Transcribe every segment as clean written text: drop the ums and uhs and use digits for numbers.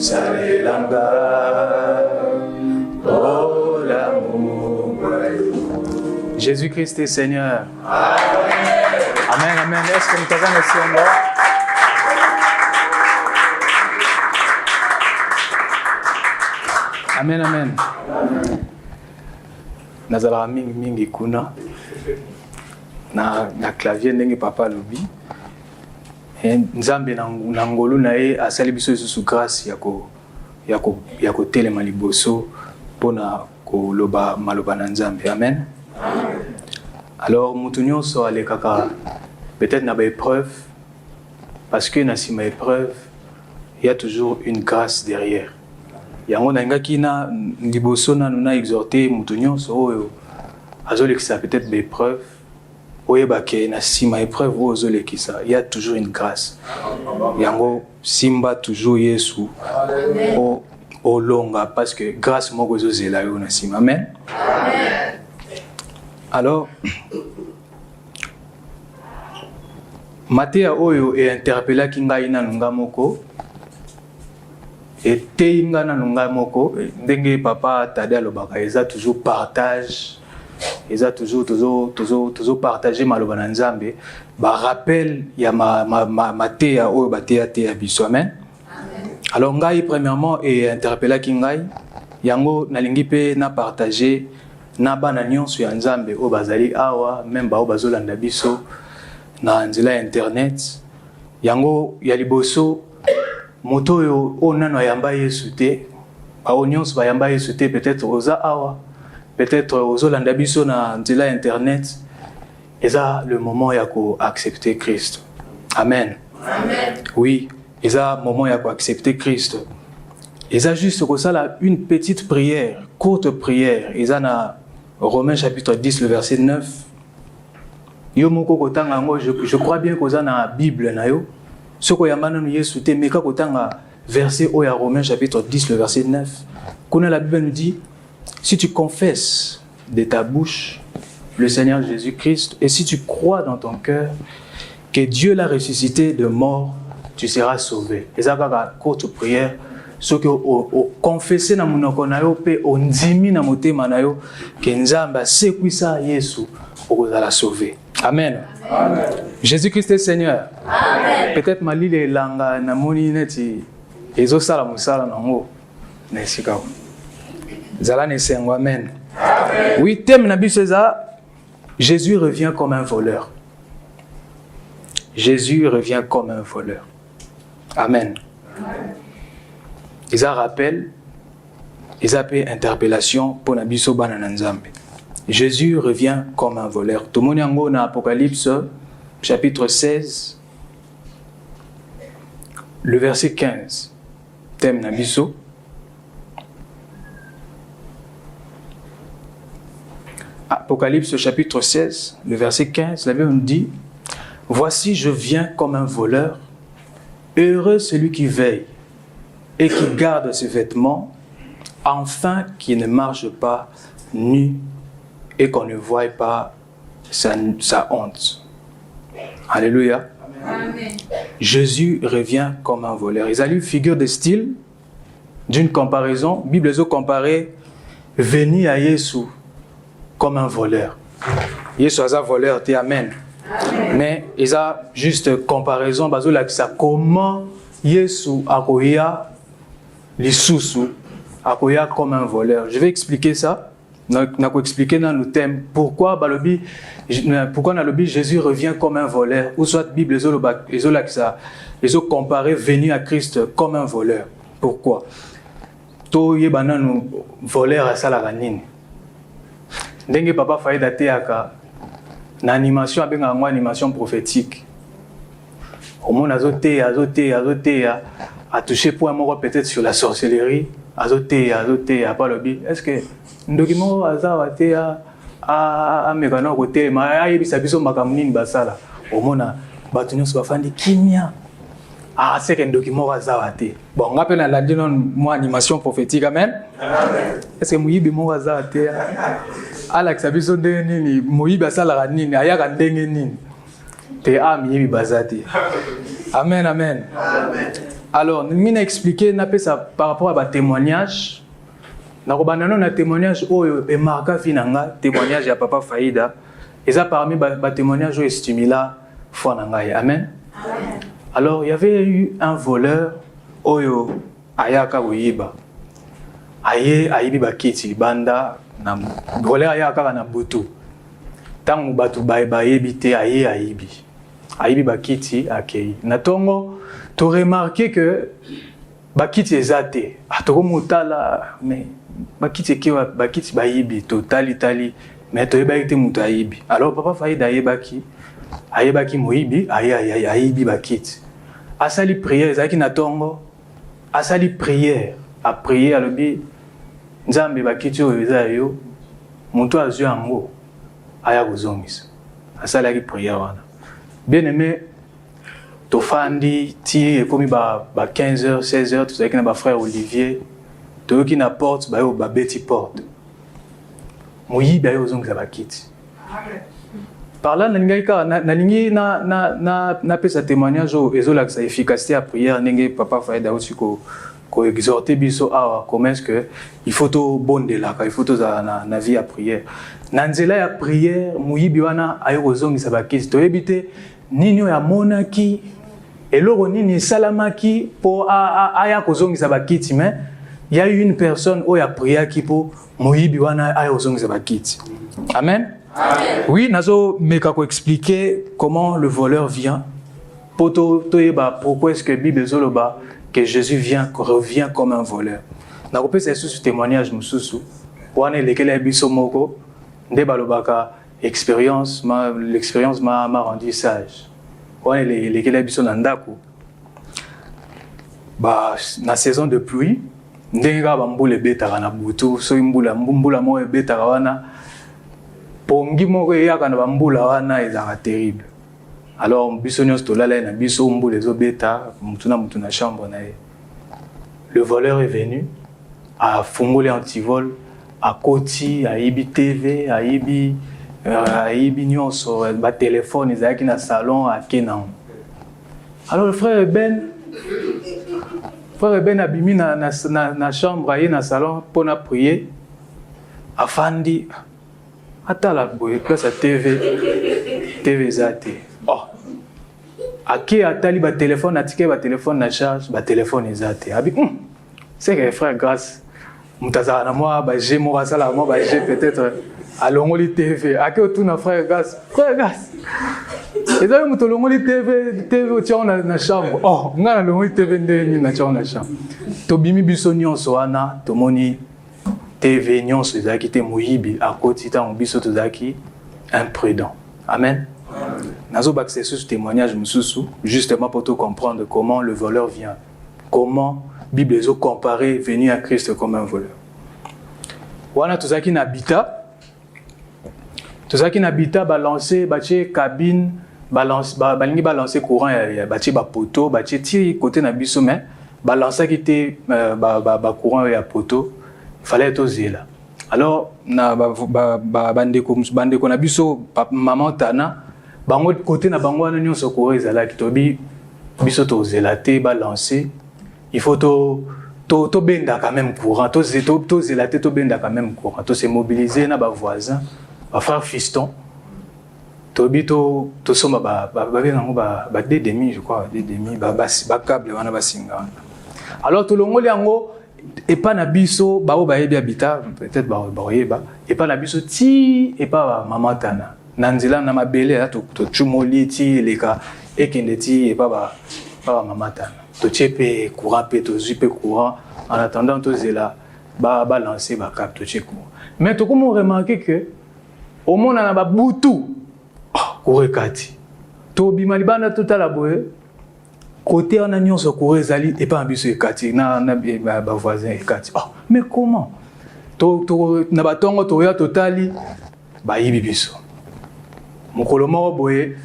Salelanga, oh l'amour. Jésus-Christ est Seigneur. Amen, amen. Est-ce que nous t'avons laissé en bas? Amen, amen. Nazala mingi kuna na clavier ndenge papa lobi. Nzambe na ngolu na ye asali biso sous grâce ya ko telema liboso pona ko loba maloba na Nzambe. Amen. Alors mutu nyonso alekaka peut-être na ba épreuve parce que na sima épreuve il y a toujours une grâce derrière. Yango na ngaki na liboso na nuna exhorter mutu nyonso oyo azolekisa peut-être ba épreuve oyeba ke na sima épreuve ozolekisa il y a toujours une grâce. Yango simba toujours Yesu o longa parce que grâce moko ezozela yo na sima. Amen. Amen. Alors Matéa oyo e interpella kingai na nunga moko et teinga na nunga moko ndenge papa Tade alobaka eza toujours partage, eza toujours partager maloba na Nzambe ba rappel ya Matéa oyo batéa te ya biso. Amen. Alors ngai premièrement et interpella kingai yango nalingi pe na partager na bana nyonso ya Nzambe o bazali awa même ba o bazolanda biso na nzela internet yango ya liboso moto yo o nano yamba Yesu te ba o nyonso ba yamba Yesu te peut-être oza awa peut-être ozolanda biso na nzela internet eza le moment ya ko accepter Christ. Amen. Amen. Oui, eza moment ya ko accepter Christ. Eza juste ko sala une petite prière, courte prière, eza na Romains chapitre 10 le verset 9. Yo moko kotanga ngo je crois bien que dans la Bible na yo soko yambana no Yesu te meka kotanga verset o ya Romains chapitre 10 le verset 9. Kuna la Bible nous dit si tu confesses de ta bouche le Seigneur Jésus-Christ et si tu crois dans ton cœur que Dieu l'a ressuscité de mort, tu seras sauvé. Et ça va courte prière ce que o confesser na munoko na yo pe o ndimi na motema na yo ke Nzamba sekwisa Yesu okozala sauver. Amen. Amen. Jésus-Christ est Seigneur. Amen. Peut-être malile elanga na moni neti ezo sala musala nango na esika. Zala ne sengo. Amen. Amen. Oui, thème na biso eza Jésus revient comme un voleur. Jésus revient comme un voleur. Amen. Amen. Ils a rappel, ils a fait interpellation pour Nabiso Bana Nzambe. Jésus revient comme un voleur. Tout le monde yango na Apocalypse chapitre 16, le verset 15. Thème Nabiso. Apocalypse chapitre 16, le verset 15, la Bible nous dit: voici, je viens comme un voleur. Heureux celui qui veille et qui garde ses vêtements, afin qu'il ne marche pas nu et qu'on ne voie pas sa honte. Alléluia. Amen. Jésus revient comme un voleur. Ils ont une figure de style d'une comparaison. La Bible a comparé venir à Jésus comme un voleur. Jésus est un voleur, amen. Amen. Mais ils ont juste comparaison. Comment Jésus a lisusu akoya comme un voleur. Je vais expliquer ça. Nako expliquer dans le thème pourquoi nalobi Jésus revient comme un voleur ou soit Bible les ont comparé venir à Christ comme un voleur. Pourquoi? To yebana no voleur à sala nini. Ndenge papa faida teaka na animation abenga ngwa animation prophétique. Omo azote a touché point moko peut-être sur la sorcellerie, azote pas le bi. Est-ce que ndokimo azawate a mekano côté ma ayebisa biso makamuni basala. Omona batu nyonso bafandi kimia. C'est que ndokimo azawate. Bon, on appelle la dino moi animation prophétique. Amen. Amen. Est-ce que muyibi mo azawate Alex abiso ndenge nini muyibi asala nini ayaka ndenge nini te a miyibi bazate. Amen, amen. Alors, nous avons expliqué par rapport à témoignage. Nous avons un témoignage où est marqué témoignage à Papa Faïda. Et ça parmi les témoignages où est stimula foi nangai. Amen. Alors, il y avait eu un voleur où ayaka wiba. Ayibi bakiti banda na voleur ayaka na butu. Tant batu bayebi te ayibi. Ayibi bakiti akei. Na tongo tu remarqué que bakiti ezate. Atoko mutala mais bakiti kiwa bakiti bayibi totali mais to yebaki mutu ayibi. Alors Papa Faïda ayebaki moyibi ayibi bakiti. Asali prière ezaki na tongo. Asali prière a prier alobi nzambe bakiti oyo eza yo mutu azwi yango aya kozongisa. Asali prière wana. Bien aimé, tofandi ti ekomi ba 15h 16h tout ça ki na ba frère Olivier to ki na porte ba yo ba beti porte moyibi ayo zongisa bakiti. Par là nalingi na pesa témoignage ezola sa efficacité à prière ndenge Papa Faïda aussi ko exhorter biso awa comment est-ce que il faut to bondela il faut to na vie à prière na nzela ya prière moyibi wana ayo kozongisa bakiti to ebite nini ya monaki eloko nini salamaki po aya kozongisa bakiti mais il y a eu une personne où a prié qui po moyibi wana aya kozongisa bakiti. Amen. Amen. Oui, nazo meka ko expliquer comment le voleur vient. Pourquoi est-ce que la Bible zoloba que Jésus revient comme un voleur. Nako pesa sous témoignage mususu. Wana lekele biso moko nde balobaka l'expérience m'a rendu sage. Wana lekele biso na ndako. Ba na saison de pluie ndenga bambule betaka na butu so mbula mo betaka wana pongi moko yaka na bambula wana ezaka terrible. Alors biso nyos to lala na biso mbule zo beta mutu na chambre na ye. Le voleur est venu a fongolé antivol a koti a ibi TV a ibi nyonso ba téléphone ezaki na salon a kenan. Alors le frère Ben abimi na chambre aye na salon pour na prier afandi atala boye place à TV zate. Oh. Aki atali ba téléphone atike ba téléphone na charge ba téléphone zate. Abi c'est que frère grâce mutaza na moi ba j'ai mo sala moi ba j'ai peut-être à longoli TV. Aki autour na frère grâce. Et là muto longoli TV au tient na chambre. Oh, nga longoli TV ndeni na tient na chambre. To bimi biso nyonso wana to moni TV nyonso ezaki te moyibi a koti ta biso to zaki imprudent. Amen. Nazo baxé ce témoignage mususu justement pour te comprendre comment le voleur vient. Comment Bible zo comparer venir à Christ comme un voleur. Wana to zaki na habita balancer bache cabine balingi balancer courant ya bache ba poteau bache ti côté na biso mais balancer qui était ba courant ya poteau il fallait to zela. Alors na bandeko na biso maman tana bango côté na bango na nyonso ko ezala ki tobi biso to zela te balancer il faut to benda quand même courant to zela te to benda quand même courant to se mobiliser na ba voisins ba frère fiston tobi to soma ba des demi je crois des demi ba câble wana basinga. Alors to longoli yango et pas na biso ba o ba yebi habita peut-être ba yeba et pas na biso ti et pas maman tana nanzila na mabele to chumoli ti leka ekende ti et pas maman tana to chepe courant pe to zupe courant en attendant to zela ba lancer ba cap to checo. Mais to comment remarquer que au monde na ba butu korekati to bimali bana totala boye côté on a nyonso korezali et pas ambiso ekati na ba voisin ekati. Oh mais comment to na batongo to ya totali ba yibi biso mokolo moko boye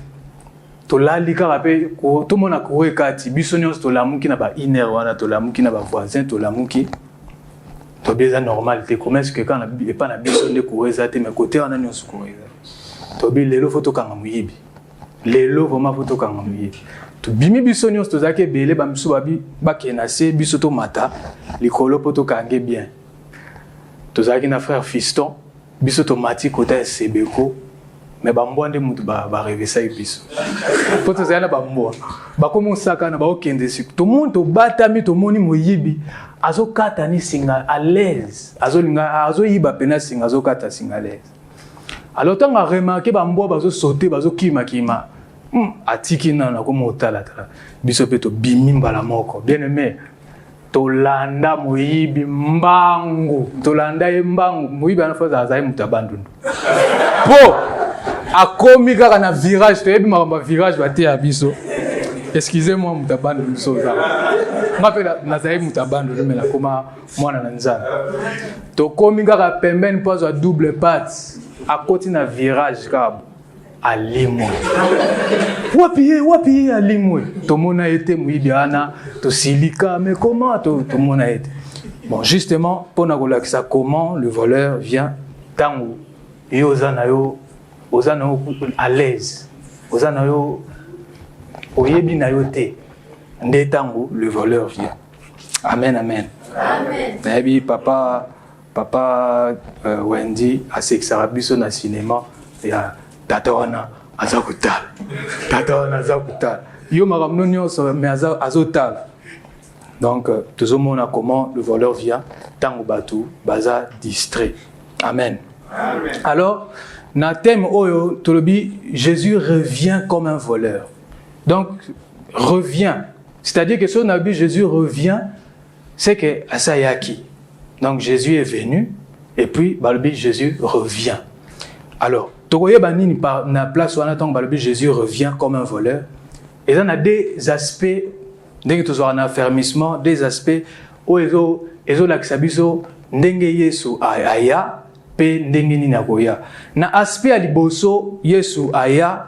to lali kaka pe ko to mona korekati biso nyonso to lamuki na ba iner wana to lamuki na ba voisin to lamuki to bien normal te comment est-ce que quand na pas na biso ne korezati mais côté on a nyonso korezali to bi lelo photo kanga muyibi lelo vraiment photo kanga muyibi To bimi biso nyos to zake belé ba miso babi ba kenase biso to mata likolo poto kange bien. To zaki na frère fiston biso to mati côté sebeko mais ba mbwande mutu ba revesa biso. Poto zana ba mbwa. Ba komo saka na ba okende si. To monde batami to moni moyibi azo kata ni singa à l'aise. Azo yiba pena singa azo kata singa à l'aise. Alors tant a remarqué ba mbwa bazo sauter bazo kima. Atiki na komo otala tala. Biso pe to bimi mbala moko. Bien aimé. Tolanda moyibi mbangu. Tolanda mbangu. Moyibi anafaza azaye mutabandundu. Po akomi kaka na virage. To yebi makamba virage bate ya biso. Excusez-moi mutabandundu soza. Ngapela nazaye mutabandundu mela koma mwana na nzana. To komi kaka pembeni pozo a double patte. Akoti na virage kabo. Alimwe. Wapi alimwe. Tomona été muibiana, to silika, mais comment tomona été? Bon, justement, pour nous ça comment le voleur vient tango. Et ozanayo à l'aise. Ozanayo oyebi na yote. Nde tango le voleur vient. Amen, amen. Amen. Nabi papa Wendy a sexarabiso na cinéma ya Tata wana azakutal. Yo makamno nyonso mais azotal. Donc tout le monde a comment le voleur vient tango batu baza distrait. Amen. Amen. Alors na thème oyo tolobi Jésus revient comme un voleur. Donc revient, c'est-à-dire que sur nabi Jésus revient, c'est que asayaki. Donc Jésus est venu et puis balobi Jésus revient. Alors Togoye banini par na place où on attend que Jésus revient comme un voleur. Et on a des aspects, dès que tu as un affermissement, des aspects où ils ont l'acsabiso, ndenge Yesu aya, pe ndenge ni nagoya. Na aspect aliboso Yesu aya,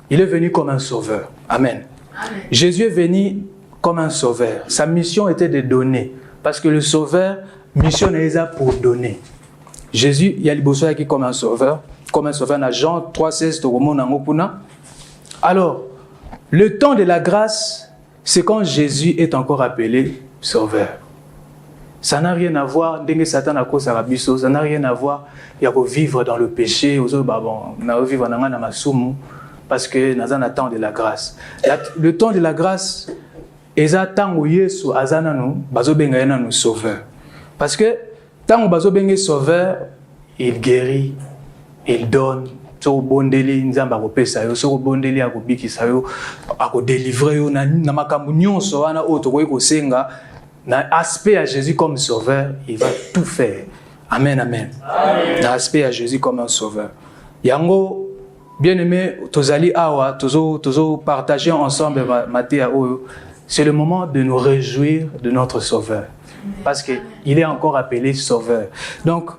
il est venu comme un sauveur. Amen. Amen. Jésus est venu comme un sauveur. Sa mission était de donner, parce que le sauveur mission est là pour donner. Jésus, il y a liboso qui comme un sauveur. Comme un sauveur dans Jean 3,16. Alors, le temps de la grâce, c'est quand Jésus est encore appelé sauveur. Ça n'a rien à voir, Satan a cause à ça n'a rien à voir, il y a que vivre dans le péché, vivre dans la masumu, parce que nous avons le temps de la grâce. Le temps de la grâce, c'est le temps où Yesu a nous sauveur. Parce que tant où il sauveur, il guérit. Il donne, so bondeli nzamba ko pesa yo, so bondeli akobikisa yo, akodélivrer yo na makambo nyonso wana oto ko senga na aspect à Jésus comme sauveur, il va tout faire. Amen, amen. Na aspect à Jésus comme un sauveur. Yango bien-aimé, tozali awa, tozo partager ensemble Matthieu oyo, c'est le moment de nous réjouir de notre sauveur parce que il est encore appelé sauveur. Donc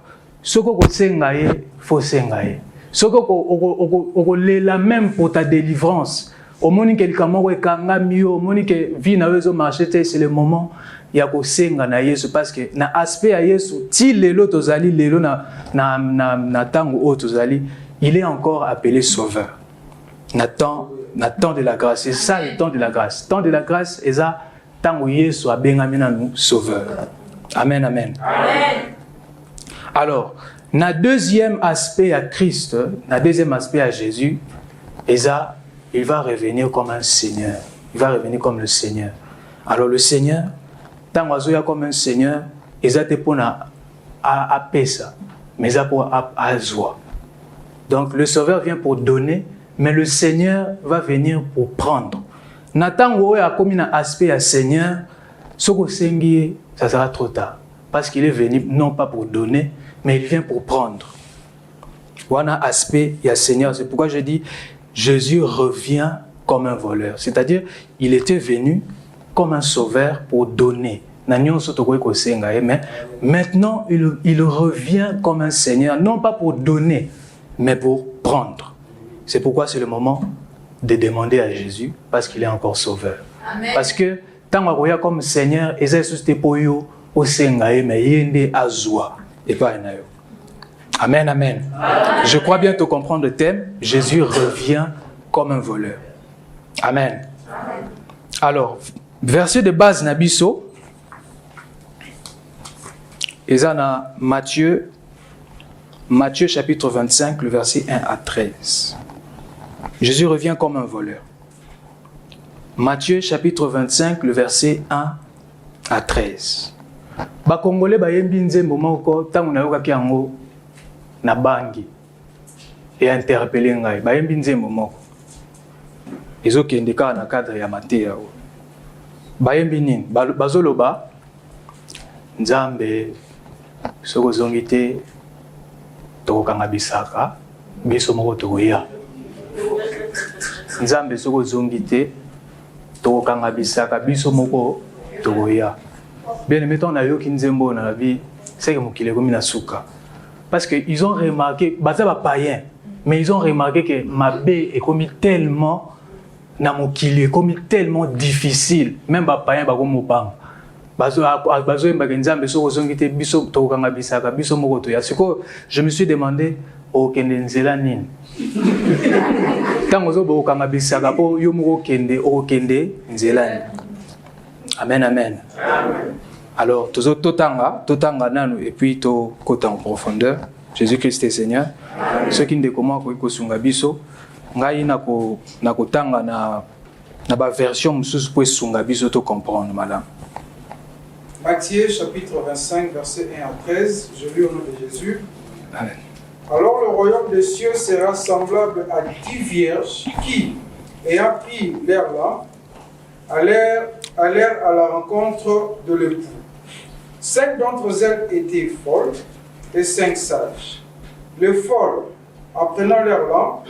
ce qu'on sengaye, faut sengaye. Ce qu'on lela même pour ta délivrance. Au moment où quelqu'un m'a dit au moment où vie n'a pas marché, c'est le moment il y a que senga na Yesu parce que na aspect à Yesu, ti lelo tozali lelo na tango o tozali, il est encore appelé sauveur. Na temps de la grâce, c'est ça le temps de la grâce. Temps de la grâce, et ça tango Yesu a bengamina nous sauveur. Amen, amen. Amen. Alors, na deuxième aspect à Christ, na deuxième aspect à Jésus, et ça, il va revenir comme un Seigneur. Il va revenir comme le Seigneur. Alors le Seigneur, tant qu'il comme un Seigneur, et ça te pour à pesa, mais ça pour à joie. Donc le Sauveur vient pour donner, mais le Seigneur va venir pour prendre. Nathan où a comme un aspect à Seigneur, ce que Seigneur, ça sera trop tard, parce qu'il est venu non pas pour donner, mais il vient pour prendre. Voilà aspect il y a Seigneur. C'est pourquoi je dis Jésus revient comme un voleur. C'est-à-dire, il était venu comme un sauveur pour donner. Mais maintenant, il revient comme un Seigneur, non pas pour donner, mais pour prendre. C'est pourquoi c'est le moment de demander à Jésus, parce qu'il est encore sauveur. Amen. Parce que tant qu'on a comme Seigneur, et c'est juste pour eux, au Seigneur, mais il y a à joie. Et pas un aïe. Amen, amen. Amen. Je crois bien te comprendre le thème. Jésus revient comme un voleur. Amen. Amen. Alors, verset de base Nabiso, et ça dans Matthieu chapitre 25, le verset 1 à 13. Jésus revient comme un voleur. Matthieu chapitre 25, le verset 1 à 13. Ba Congolais ba yembi nzembo moko tangu na yoka kiango na bangi et interpeller ngai ba yembi nzembo moko ezokende ka na cadre ya Mateya ba yembi nini bazoloba Nzambe soko zongite tokanga bisaka biso moko tokoya Nzambe soko zongite tokanga bisaka biso moko tokoya. Bien aimé, on a eu qui nzembo dans la vie, c'est que mokile comme na suka. Parce que ils ont remarqué, baza ba païen, mais ils ont remarqué que ma bé est comme tellement na mokile comme tellement difficile, même ba païen ba comme mopang. Bazo mba Nzambe soko zongite biso tokanga bisaka biso moko toya. Siko je me suis demandé o kende nzela nini. Tango zo bo kanga bisaka po yo moko kende o kende nzela nini. Amen, amen. Amen. Alors, totanga nanu et puis to kota en profondeur. Jésus-Christ est Seigneur. Ceux qui ne comment ko sunga biso, ngai na kotanga na ba version mususu po sunga biso to comprendre madame. Matthieu chapitre 25 verset 1 à 13, je lis au nom de Jésus. Amen. Alors le royaume des cieux sera semblable à 10 vierges qui, ayant pris leur lampe, allèrent à la rencontre de l'époux. 5 d'entre elles étaient folles et 5 sages. Les folles, en prenant leur lampe,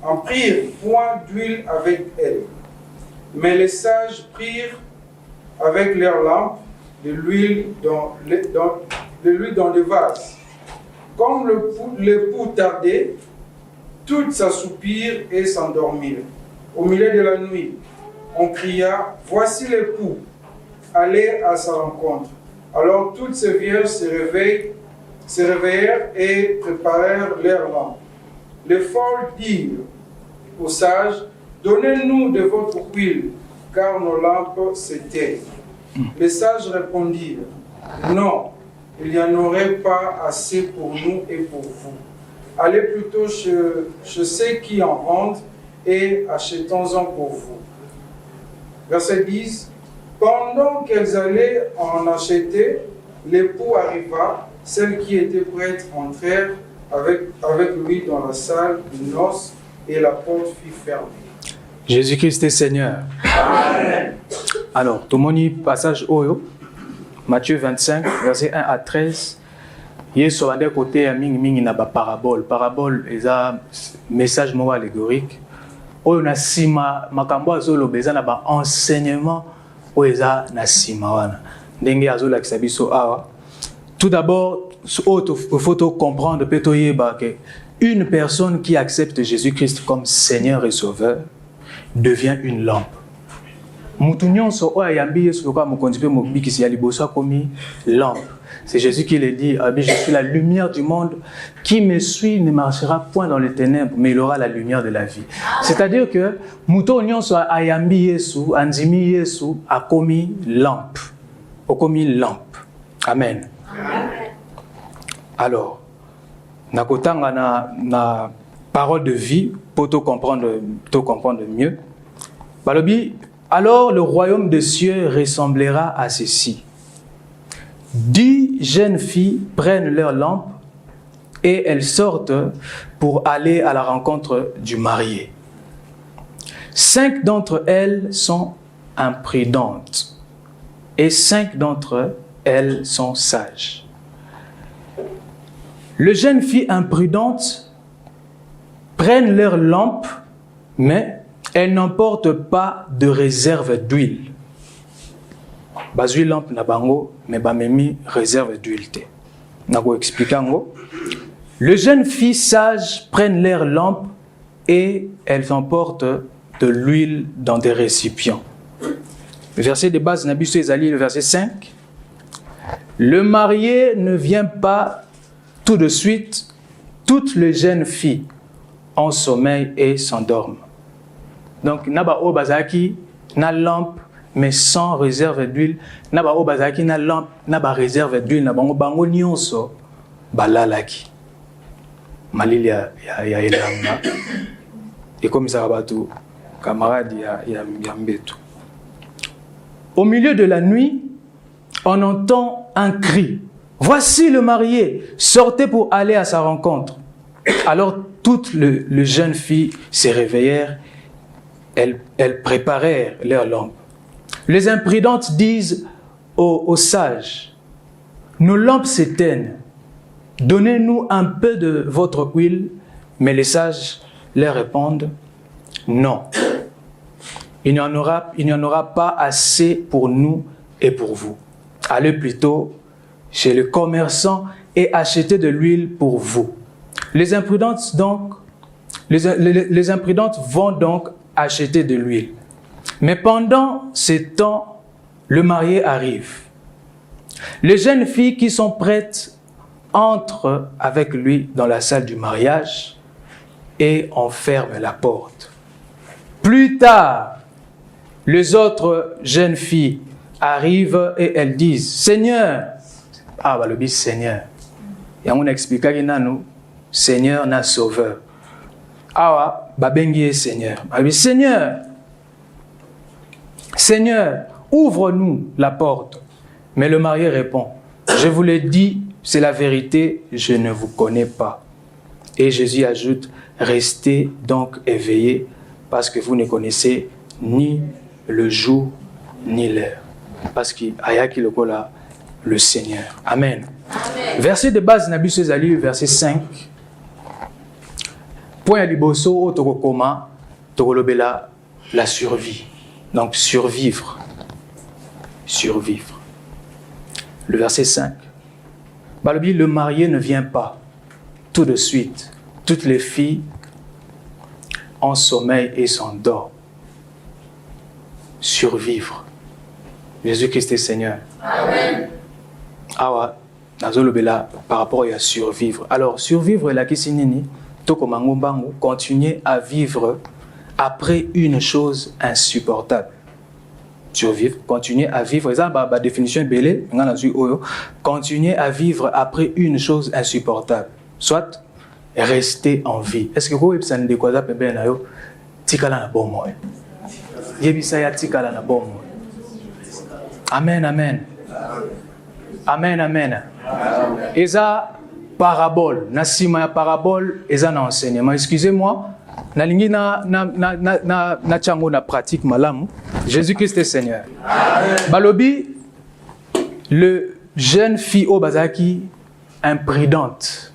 en prirent point d'huile avec elles. Mais les sages prirent avec leur lampe de l'huile dans les vases. Comme l'époux tardait, toutes s'assoupirent et s'endormirent. Au milieu de la nuit, on cria, voici l'époux, allez à sa rencontre. Alors toutes ces vierges se réveillèrent et préparèrent leurs lampes. Les folles dirent aux sages, donnez-nous de votre huile, car nos lampes s'éteignent. Les sages répondirent, non, il n'y en aurait pas assez pour nous et pour vous. Allez plutôt chez ceux qui en vendent et achetons-en pour vous. Verset 10. Pendant qu'elles allaient en acheter, l'époux arriva, celles qui étaient prêtes entrèrent avec lui dans la salle de noces et la porte fut fermée. Jésus-Christ est Seigneur. Amen. Alors, tout le monde passage Oyo, Matthieu 25, verset 1 à 13. Yesu a des côtés à mingi na ba parabole. Parabole est un message moral allégorique. Oyo na sima makambo azolo beza na ba enseignement oyo eza na sima wana. Ndenge azola kisabiso awa. Tout d'abord, il faut comprendre peut que une personne qui accepte Jésus-Christ comme Seigneur et Sauveur devient une lampe. C'est Jésus qui le dit, je suis la lumière du monde, qui me suit ne marchera point dans les ténèbres, mais il aura la lumière de la vie. C'est-à-dire que Moutonnion soit ayambi Yesu, anzimi Yesu, a commis lampe. A commis lampe. Amen. Alors, nakotanga na parole de vie pour te comprendre mieux. Balobi, alors le royaume des cieux ressemblera à ceci. 10 jeunes filles prennent leur lampe et elles sortent pour aller à la rencontre du marié. 5 d'entre elles sont imprudentes et 5 d'entre elles sont sages. Les jeunes filles imprudentes prennent leur lampe, mais elles n'emportent pas de réserve d'huile. Bazui lampe na bango, mais bamemi réserve d'huile te. Nako expliquango. Les jeunes filles sages prennent leur lampe et elles emportent de l'huile dans des récipients. Le verset de base Nabiso Ezali, le verset 5. Le marié ne vient pas tout de suite. Toutes les jeunes filles en sommeil et s'endorment. Donc, naba o bazaki na lampe mais sans réserve d'huile. Na ba o bazaki na lampe, na ba réserve d'huile, na bango nyonso balalaki. Malili ya elanga. Et comme ça va tout, camarade ya mbetu. Au milieu de la nuit, on entend un cri. Voici le marié, sortez pour aller à sa rencontre. Alors toutes les jeunes filles se réveillèrent, elles préparèrent leurs lampes. Les imprudentes disent aux sages, nos lampes s'éteignent, donnez-nous un peu de votre huile. Mais les sages leur répondent, non, il n'y en aura pas assez pour nous et pour vous. Allez plutôt chez le commerçant et achetez de l'huile pour vous. Les imprudentes vont donc acheter de l'huile. Mais pendant ce temps, le marié arrive. Les jeunes filles qui sont prêtes entrent avec lui dans la salle du mariage et on ferme la porte. Plus tard, les autres jeunes filles arrivent et elles disent, Seigneur, le Seigneur. Et on explique que nous, Seigneur, na sauveur. Babengi Seigneur. Seigneur, Seigneur, ouvre-nous la porte. Mais le marié répond, je vous l'ai dit, c'est la vérité, je ne vous connais pas. Et Jésus ajoute, restez donc éveillés, parce que vous ne connaissez ni le jour ni l'heure. Parce qu'il y a qui le Seigneur. Amen. Amen. Verset de base, Nabi Sezali, verset 5. Point à liboso, otokokoma, tokolobela, la survie. Donc, survivre. Survivre. Le verset 5. Balobi, le marié ne vient pas. Tout de suite, toutes les filles en sommeil et s'endorment. Survivre. Jésus-Christ est Seigneur. Amen. Awa, nazolobela par rapport à survivre. Alors, survivre la kisinini, tokomangombango, continuer à vivre après une chose insupportable. Survivre, continuer à vivre. Ça, la définition est belle. Continuer à vivre après une chose insupportable. Soit rester en vie. Est-ce que vous avez dit que vous avez dit que tikala na bon moy. Yebisa ya tikala na bon moy. Amen, amen. Amen, amen. Eza parabole, na sima ya parabole, eza na enseignement. Excusez-moi, na lingi na chango na pratique malamu. Jésus-Christ est Seigneur. Amen. Balobi, le jeune fille au bazaki imprudente.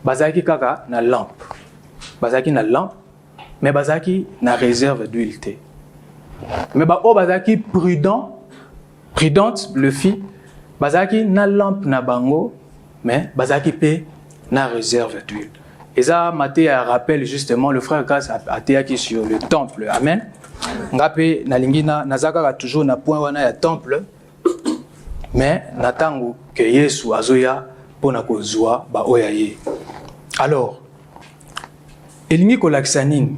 Bazaki kaka na lampe. Bazaki na lampe, mais bazaki na réserve d'huile. Mais o bazaki prudente, le fille, bazaki na lampe na bango, mais bazaki pe na réserve d'huile. Et ça, Matthieu rappelle justement le frère Kass a été sur le temple. Amen. Ngape na lingina nazaka toujours na point wana ya temple, mais natangu que Yesu azoya pona kozwa ba oya ye. Alors, elingi kolaksanine.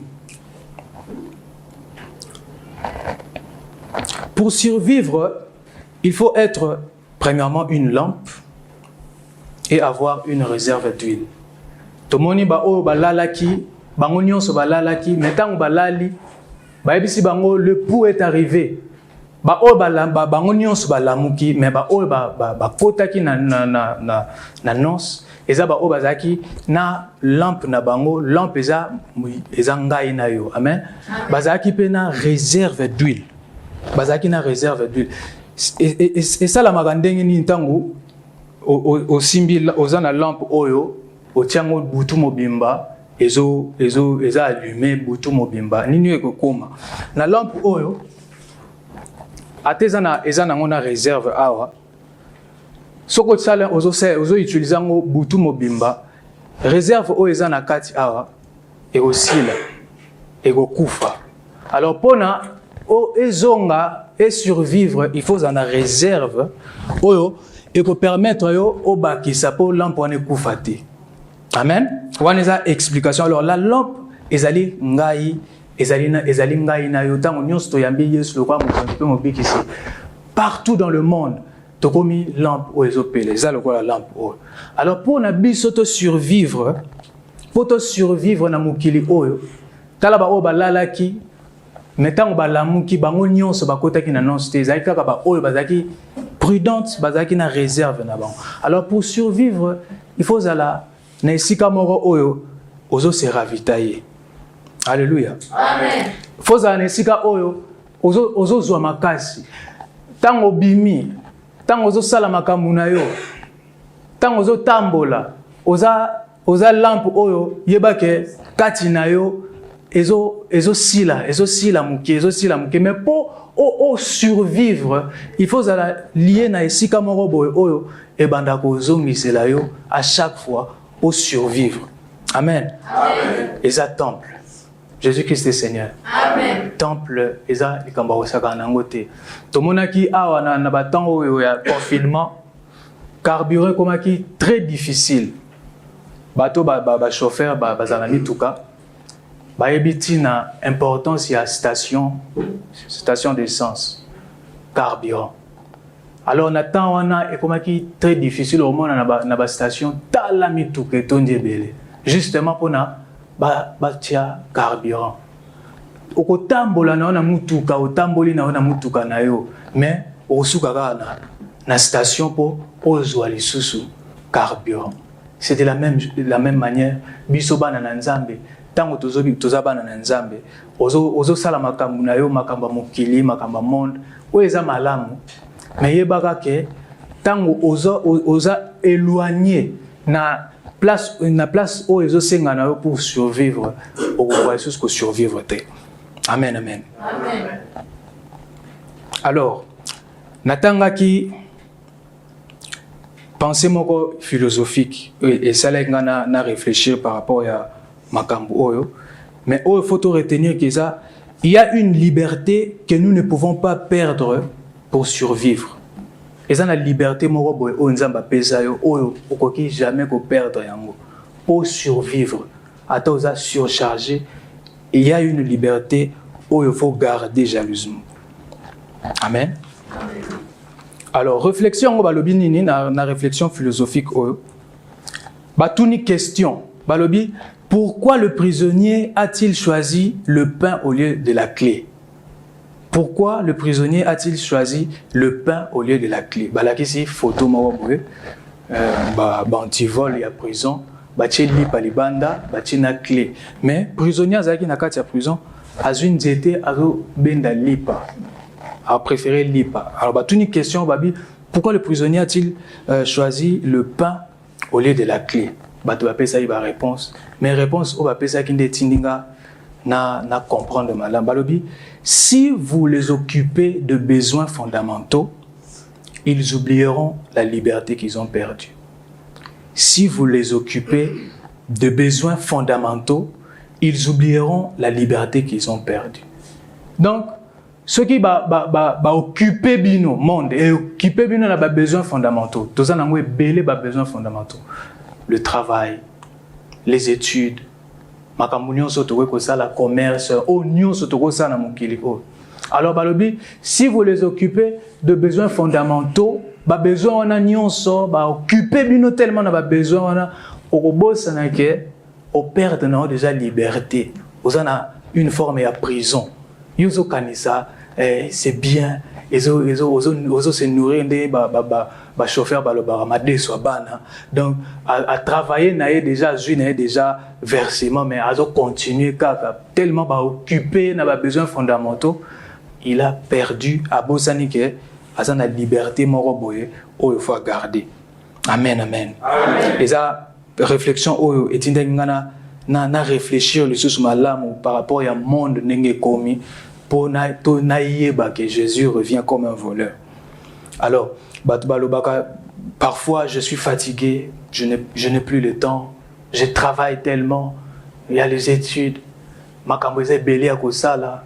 Pour survivre, il faut être premièrement une lampe et avoir une réserve d'huile. Tomoni ba o balalaki, bango nyonso balalaki, metango balali, ba ebisi bango le pou est arrivé. Ba o balamba bango nyonso balamuki, mais ba o ba kotaki na nos, eza ba o bazaki na lampe na bango, lampe eza ngai na yo. Amen. Bazaki pe na réserve d'huile. Bazaki na réserve d'huile. Et ça la magandenge ni ntango au simbi ozana lampe oyo au tiango butu mobimba eza allumé butu mobimba nini ekokoma na lampe oyo atezana ezana ngona réserve awa soko tsala ozo utiliser ngo butu mobimba réserve oyo ezana kati awa et osila ekokufa. Alors pona o ezonga et survivre, il faut en avoir réserve et pour permettre au bakisa pour lampe wane kufati. Amen. Wana eza explication. Alors la lampe ezali ngai ezalinga ina yo tango nyonso to yambi Yesu lokwa mokonzi mobikisi. Partout dans le monde, to komi lampe o ezopele, eza lokwa lampe o. Alors pour na biso to survivre, na mokili oyo, tala ba o balalaki, metango balamuki bango nyonso bakotaki na nonso te, ezali kaka ba oyo bazaki prudente, bazaki na réserve na bango. Alors pour survivre, il faut zala na esika moko oyo ozo se ravitailler. Alléluia. Amen. Faut zala na esika oyo ozo zwa makasi. Tango bimi, tango ozo sala makambo na yo, tango ozo tambola, oza lampe oyo yebake kati na yo ezo sila muke, mais pour survivre, il faut lier na esika moko boy oyo ebanda ko zongisela yo à chaque fois pour survivre. Amen. Amen. Eza temple. Jésus-Christ est Seigneur. Amen. Temple eza likamba osaka nango te. Tomonaki awa na batango oyo ya confinement, carburant komaki très difficile. Bato ba chauffeur bazana mituka ba ebiti na importance ya station d'essence carburant. Alors na temps wana ekomaki très difficile au monde na ba station tala mituka tondebele justement pona ba tia carburant. Okotambola na mutuka otamboli na mutuka na yo, mais osuka na station po ozwa lisusu carburant. C'est de la même manière biso bana na nzambe tango toza bana na nzambe ozo sala makambo na yo makambo mokili makambo monde o eza malamu, mais yebaka ke tango oza éloigné na place o ezo senga na yo pour survivre au jusqu'au survivre te. Amen, amen. Amen. Alors natangaki pensée moko philosophique et ça là na réfléchir par rapport à makambo oyo, mais il faut retenir que ça il y a une liberté que nous ne pouvons pas perdre pour survivre. Et ça la liberté moko boy o nzamba pesa yo oyo okoki jamais ko perdre yango pour survivre. Ata oza surchargé, il y a une liberté où il faut garder jalousement. Amen. Amen. Alors, réflexion, balobi na réflexion philosophique, batuni question, balobi, pourquoi le prisonnier a-t-il choisi le pain au lieu de la clé? Pourquoi le prisonnier a-t-il choisi le pain au lieu de la clé? Balaki si photo mawabwe, antivol ya prison, batie lipa libanda, batie na clé. Mais prisonnier azaki na kati ya prison, azune zete azo benda lipa. A préféré lipa. Alors, une question, Babi, pourquoi le prisonnier a-t-il choisi le pain au lieu de la clé? Bato va ça il va réponse. Mais réponse au va ça qui na comprendre madame Balobi. Si vous les occupez de besoins fondamentaux, ils oublieront la liberté qu'ils ont perdue. Si vous les occupez de besoins fondamentaux, ils oublieront la liberté qu'ils ont perdue. Donc ceux qui occuper bino monde et occuper bino na ba besoins fondamentaux. Tous en angoé belé ba besoins fondamentaux. Le travail, les études, makamunyon soto ko ça la commerce, onyon soto ko ça na mokili o. Alors balobi, si vous les occupez de besoins fondamentaux, ba besoin on a nyonso, ba occuper bino tellement na ba besoin on a okobosa na ke au perdre na déjà liberté. Vous en a une forme de prison. Yuzo kanisa c'est bien, ils se nourrir des chauffeurs donc à travailler déjà versement, mais à continuer tellement occupé n'a pas besoin fondamentaux, il a perdu à Bosani que à sa liberté moroboye où il faut garder. Amen, amen. Et ça réflexion est na réfléchir le sous malam par rapport à monde n'engé commis pour naïeba que Jésus revient comme un voleur. Alors, parfois je suis fatigué, je n'ai plus le temps, je travaille tellement, il y a les études, ma camboise belé à cause là.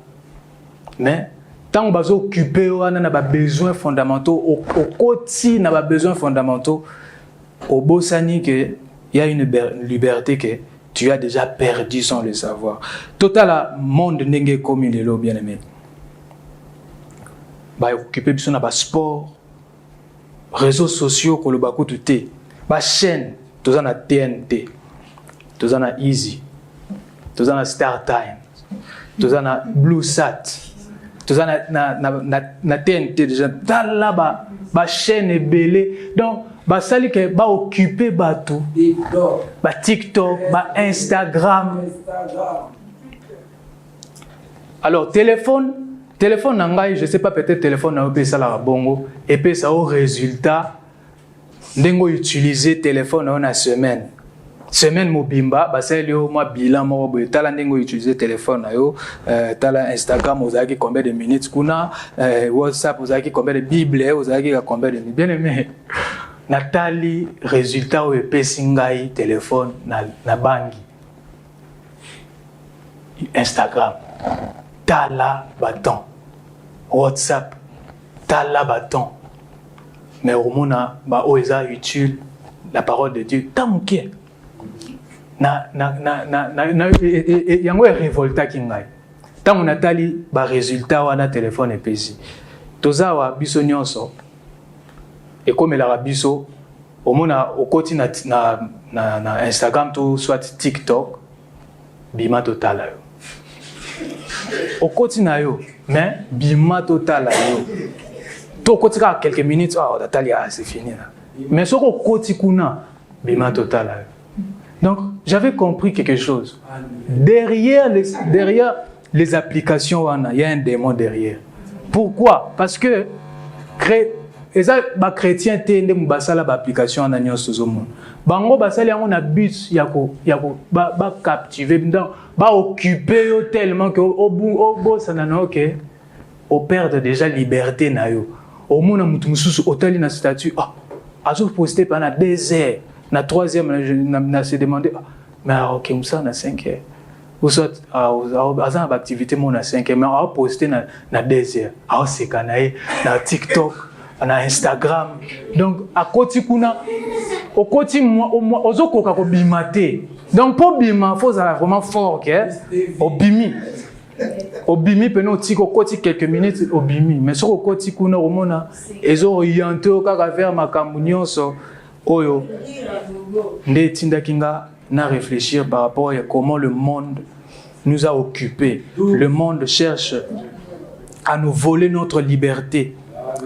Mais tant qu'on va s'occuper, on a besoin fondamentaux, au côté on a besoin fondamentaux, au Bossani que il y a une liberté que tu as déjà perdu sans le savoir. Total monde ndenge comme il est là, bien aimé. Bah occuper biso na ba sport, réseaux sociaux ko le baku tuté, ba chaîne, tous na TNT, tous na Easy, tous na Star Time, tous na Blue Sat, tous na TNT déjà là ba chaîne est belé. Donc ba sali ke ba occuper ba tout, ba TikTok, ba Instagram. Alors téléphone nangai, je sais pas, peut-être téléphone na opé ça la bongo et puis ça au résultat ndengo utiliser téléphone na semaine mobimba ba ça yo moi bilan mo bo tala ndengo utiliser téléphone na yo tala Instagram ozaki combien de minutes kuna WhatsApp ozaki combien de bible ozaki combien de bien aimé Nathalie résultat au epé singai téléphone na bangi Instagram tala bâton WhatsApp tala bâton mais au mona ba oza utile la parole de Dieu tamuke yango révolta kingai tango natali ba résultat wana téléphone epesi tozawa biso nyonso et comme la biso au mona okoti na Instagram to soit TikTok bima total yo okoti na yo mais bima total yo to okoti ka quelques minutes natali c'est fini là mais soko okoti kuna bima total yo. Donc, j'avais compris quelque chose. Derrière les applications, il y a un démon derrière. Pourquoi? Parce que les chrétiens ont l'application en agnon sous le monde. Bango basali on a but yako captiver ba occuper tellement que au bout ça n'a ok au perdre déjà liberté na yo. Au monde mutu mususu hôtel na statut azo posté pendant 2 heures. Na 3e, on s'est demandé, mais ok, où ça, on a 5 heures. Ou soit, à l'activité, on a 5 heures, mais on a posté na 2 heures. On s'est canaillé, na TikTok, na Instagram. Donc, à côté, au côté, on a koka ko bimate. Donc, pour bima, il faut être vraiment fort, ok? Au bimi. Au bimi, pendant au côté quelques minutes, au bimi. Mais sur au côté, on a, ils ont orienté au cas vers ma camunion, Oyo, Ndetinda Kinga n'a réfléchir par rapport à comment le monde nous a occupés. Le monde cherche à nous voler notre liberté.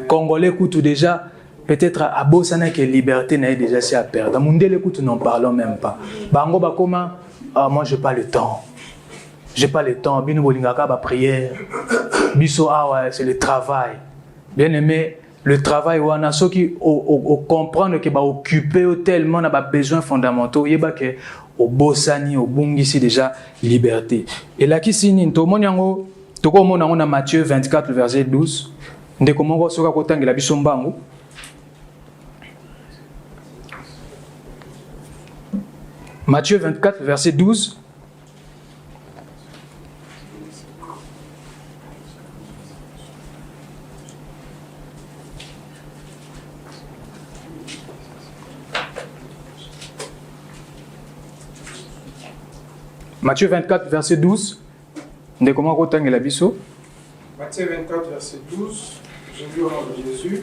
Congolais écoute déjà, peut-être à Bossana que liberté n'a déjà si à perdre. Mundé écoute, n'en parlons même pas. Bango Bakoma, moi j'ai pas le temps. J'ai pas le temps. Bino Bolingaka ba prière. Biso c'est le travail. Bien aimé. Le travail, on a ceux qui comprendre que occuper tellement n'a pas besoin fondamentaux. Il y a que au bossani, au bungisi déjà liberté. Et là qui signe, tout le monde toko mona on a Matthieu 24 verset 12. Ndeko mongo soka kotangela biso mbangu. Matthieu 24 verset 12. Matthieu 24, verset 12. Matthieu 24, verset 12. Je lis au nom de Jésus.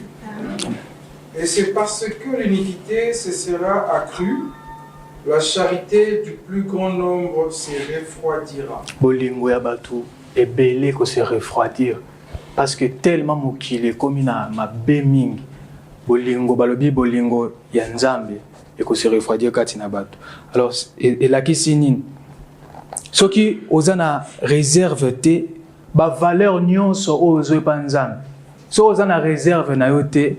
Et c'est parce que l'iniquité se sera accrue, la charité du plus grand nombre se refroidira. Bolingo ya batu et belé ko se refroidir. Parce que tellement mokile comme na ma beming. Bolingo balobi bolingo ya nzambe et ko se refroidir katina batu. Alors et la qui signe ceux qui osent na réserve te ba valeur nyonso ozo panzam so osent na réserve na yote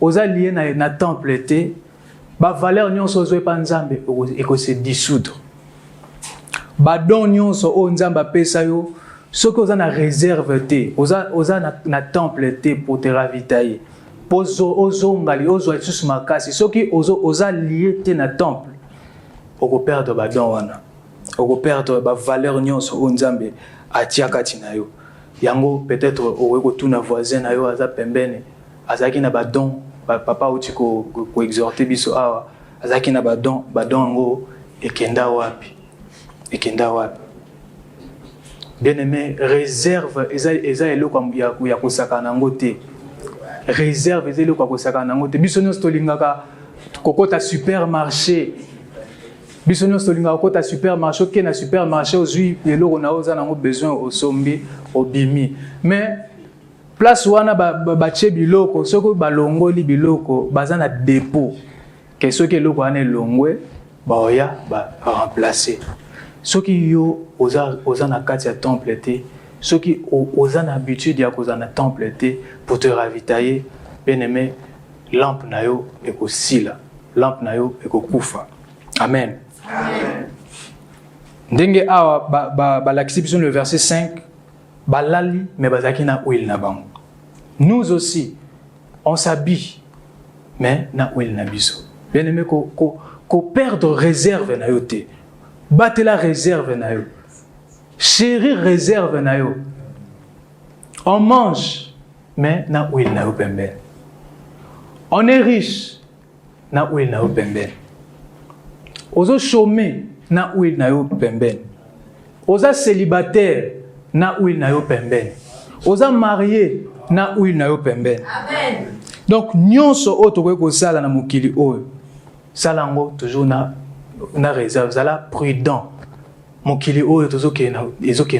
oza lié na temple te ba valeur nyonso ozo panzambe et que se dissoudre ba don nyonso o nzamba pesa yo ceux qui osent na réserve te oza na temple te pour te ravitailler ozo ngali ozo esusu makasi ceux qui oza lié te na temple oko perdre ba don wana oko perdre ba valeur nyonso o nzambe atiaka tina yo yango peut-être oko tuna voisin na yo aza pembene azaki na ba don papa uti ko exhorter biso awa azaki na ba don ngo ekenda wapi ekenda wapi? Bien aimé, réserve eza eloko ya kosaka nango te. Réserve eza eloko ya kosaka nango te. Biso nyonso tolingaka kokota supermarché. Biso nyonso tolingaka kokota supermarché, oke na supermarché ozwi eloko na oza nango besoin osombi obimi. Mais place wana batie biloko, soko balongoli biloko baza na dépôt. Ke soki eloko wana elongwe baoya ba remplacer. Soki yo oza na kati ya temple te, soki oza na habitude ya koza na temple te pour te ravitailler, bien aimé, lampe na yo ekosila, lampe na yo ekokufa. Amen. Amen. Ndenge awa balakisi biso le verset 5, balali mais bazaki na huile na bango. Nous aussi on s'habille mais na huile na biso. Bien aimé, ko perdre réserve na yo te. Battez la réserve na yo. Chérir réserve na yo. On mange, mais na huile na yo pemben. On est riche, na huile na yo pemben. Ozo chômé, na huile na yo pemben. Oza célibataire, na huile na yo pemben. Oza marié, na huile na yo pemben. Amen. Donc nyonso oto ko sala na mokili oyo. Salango toujours na réserve, zala prudent. Mokili oyo ezoke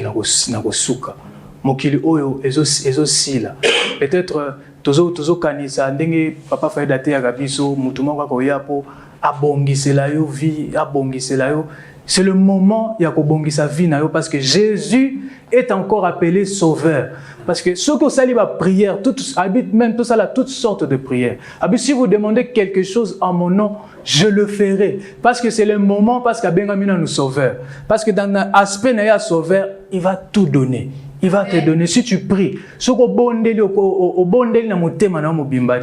na kosuka. Mokili oyo ezosila. Peut-être tozo kanisa ndenge papa faida te ya biso mutu moko koya po abongisela yo vie, abongisela yo. C'est le moment ya kobongisa vie na yo parce que Jésus est encore appelé sauveur. Parce que ceux qui sali ba prière, même tout ça là, toutes sortes de prières. Si vous demandez quelque chose en mon nom, je le ferai. Parce que c'est le moment, parce qu'Abengamina nous sauveur. Parce que dans l'aspect n'a sauveur, il va tout donner. Il va te donner. Si tu pries,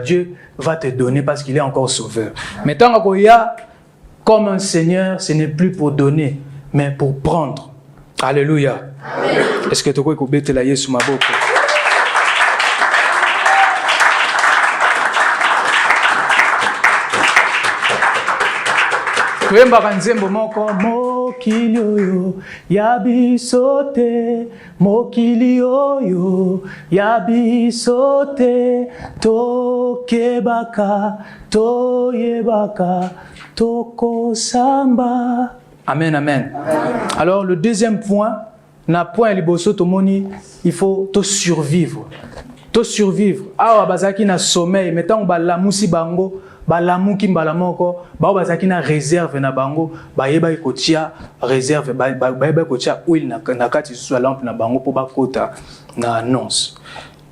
Dieu va te donner parce qu'il est encore sauveur. Mais tant qu'il y a comme un Seigneur, ce n'est plus pour donner, mais pour prendre. Alléluia. Amen. Est-ce que tu peux écouter la Yesu maboko? Tuyembaka nzembo moko mokili oyo ya biso te, mokili oyo ya biso te, tokebaka toyebaka tokosamba. Amen, amen. Amen. Alors le deuxième point, na point liboso tomoni, il faut te survivre. Te survivre. Awa bazaki na sommeil, mettons balamusi bango, balamuki mbala moko, bao bazaki na réserve na bango, bayeba ikotia réserve, bayeba ikotia huile na kati sous la lampe na bango pour bakota na annonce.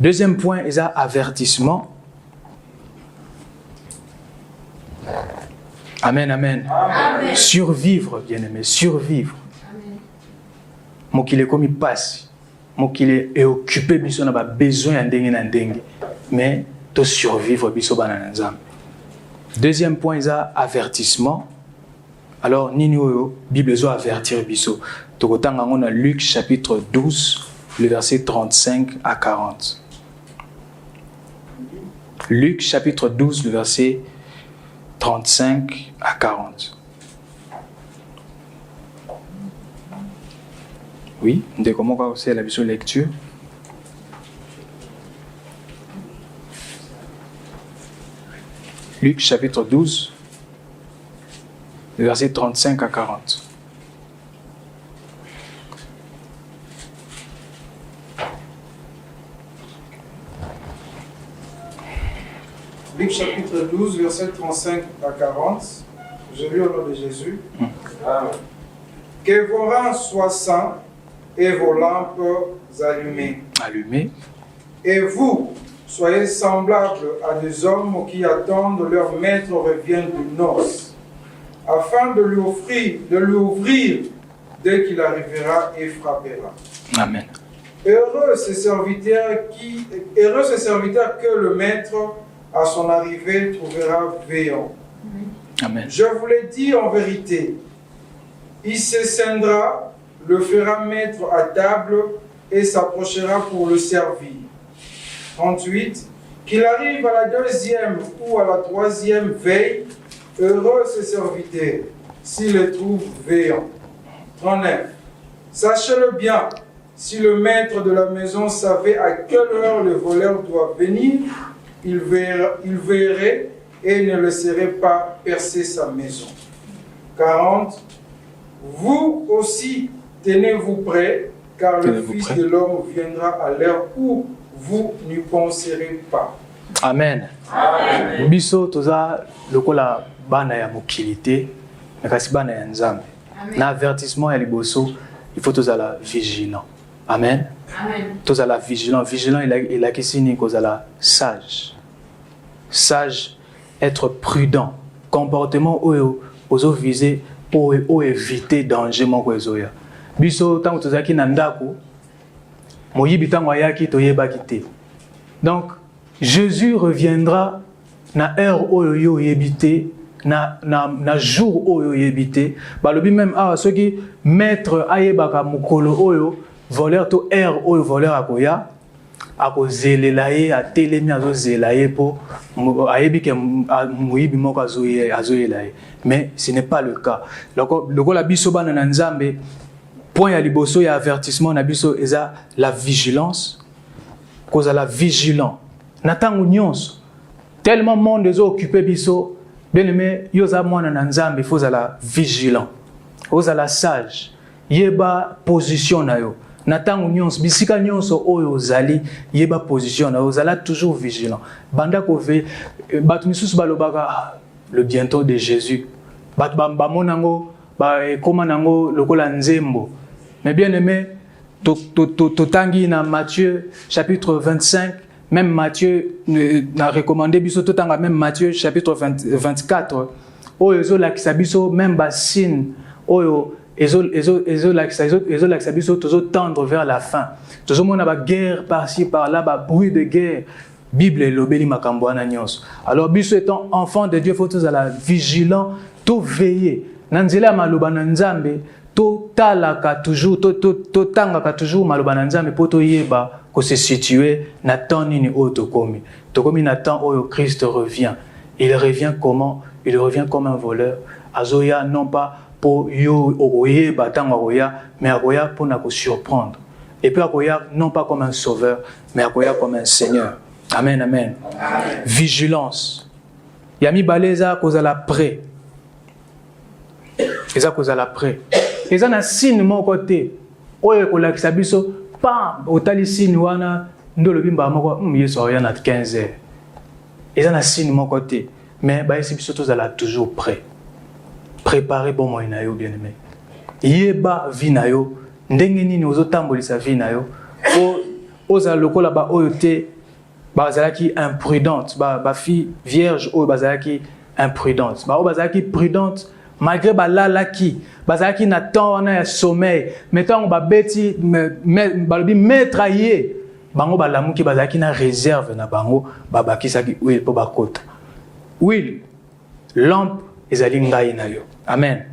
Deuxième point, ils a avertissement. Amen, amen. Amen. Survivre, bien-aimé, survivre. Mokile comme il passe, mokile est occupé biso na ba besoin ya ndenge na ndenge, mais to survivre biso bana nzambe. Deuxième point, il y a avertissement. Alors nini oyo Bible zo avertir biso. Tokotanga on a Luc chapitre 12, le verset 35 à 40. Luc chapitre 12, le verset 35 à 40. Oui, dès comment on va aussi la vision lecture. Luc chapitre 12, versets 35 à 40. Luc chapitre 12, versets 35 à 40. Je lis au nom de Jésus. Amen. Que vos rangs soient saints et vos lampes allumées. Allumées. Et vous, soyez semblables à des hommes qui attendent leur maître revienne de noces, afin de lui ouvrir dès qu'il arrivera et frappera. Amen. Heureux ces serviteurs que le maître à son arrivée trouvera veillant. Amen. Je vous l'ai dit en vérité, il se scindra, le fera mettre à table et s'approchera pour le servir. 38. Qu'il arrive à la deuxième ou à la troisième veille, heureux ses serviteurs, s'il les trouve veillants. 39. Sachez-le bien, si le maître de la maison savait à quelle heure le voleur doit venir, il verrait et ne laisserait pas percer sa maison. 40. Vous aussi, tenez-vous prêts, car le Fils de l'homme viendra à l'heure où vous n'y penserez pas. Amen. Amen. Biso toza lokola bana ya mokilité, mais kasi bana ya nzambe. Na avertissement ya liboso, il faut tozala vigilant. Amen. Amen. Tozala vigilant. Vigilant, il a kisini kozala sage. Sage, être prudent. Comportement ozo viser pour éviter danger moko ezoya. Biso tango tozaki na ndako, moyibi tango ayaki toyebaki te. Donc Jésus reviendra na heure oyo yebite, na jour oyo yebite. Balobi même ceux qui maître ayebaka mukolo oyo voleur to heure oyo voleur akoya akozelela ye atelemi azozela ye po ayebi ke moyibi moko azoyela ye. Mais ce n'est pas le cas. Lokola biso bana na nzambe, point ya liboso ya avertissement na biso eza la vigilance. Cause la vigilant. Natango nyonso. Tellement monde est occupé biso, bien aimé, yoza mwana na nzambe, faut la vigilant. Oza la sage. Yeba position na yo. Natango nyonso, bisika nyonso oyo zali, yeba position na yo, zala toujours vigilant. Banda ko ve batu misusu balobaka le bientôt de Jésus. Batu bamonango, komanango lokola nzembo. Mais bien aimé, totangi na Matthieu chapitre 25, même Matthieu a recommandé biso totanga même Matthieu chapitre 24. Oyo ezo lakisa biso même basine oyo ezo lakisa biso tozo tendre vers la fin. Tozo mona ba guerre par-ci par-là, ba bruit de guerre. Bible elobeli makambo wana nyonso. Alors biso étant enfant de Dieu, faut tous à la vigilant, tout veiller. Nanzela maloba na nzambe, to talaka toujours, to tangaka toujours maloba na nzambe po to yeba ko se situer na temps nini o tokomi. Tokomi na temps oyo Christ revient. Il revient comment? Il revient comme un voleur. Azoya non pas pour yo oyeba tango oya, mais akoya pour na ko surprendre. Et puis akoya non pas comme un sauveur, mais akoya comme un Seigneur. Amen, amen. Amen. Vigilance. Yami baleza kozala prêt. Eza kozala prêt. Eza na signe mon côté. Oye kolakisa biso pam otali signe wana ndolo bimba moko yeso ya na 15 heures. Eza na signe mon côté. Mais ba esi biso tozala toujours prêt. Préparer bon moyen na yo bien-aimé. Yeba vi na yo ndenge nini ozotambolisa vi na yo. Oza lokola ba oyo te bazalaki imprudente, ba fille vierge ou bazalaki imprudente. Ba o bazalaki prudente malgré balalaki, bazalaki na temps wana ya sommeil, mettons ba beti balobi maîtrailler, bango balamuki bazalaki na réserve na bango, babakisaki huile po bakota. Huile, lampe ezali ngai na yo. Amen.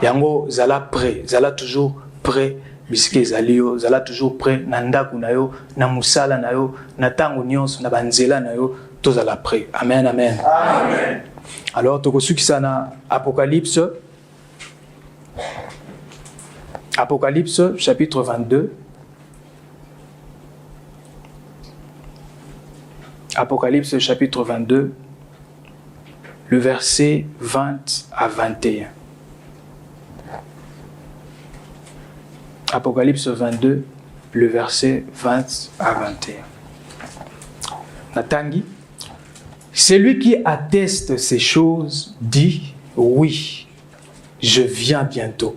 Yango zala prêt, zala toujours prêt. Bisike ezali yo, zala toujours prêt na ndaku na yo, na musala na yo, na tango nyonso, na banzela na yo, tozala prêt. Amen, amen. Amen. Alors, tokosukisa na Apocalypse. Apocalypse, chapitre 22. Apocalypse, chapitre 22, le verset 20 à 21. Apocalypse 22, le verset 20 à 21. Natangi, celui qui atteste ces choses dit, oui, je viens bientôt.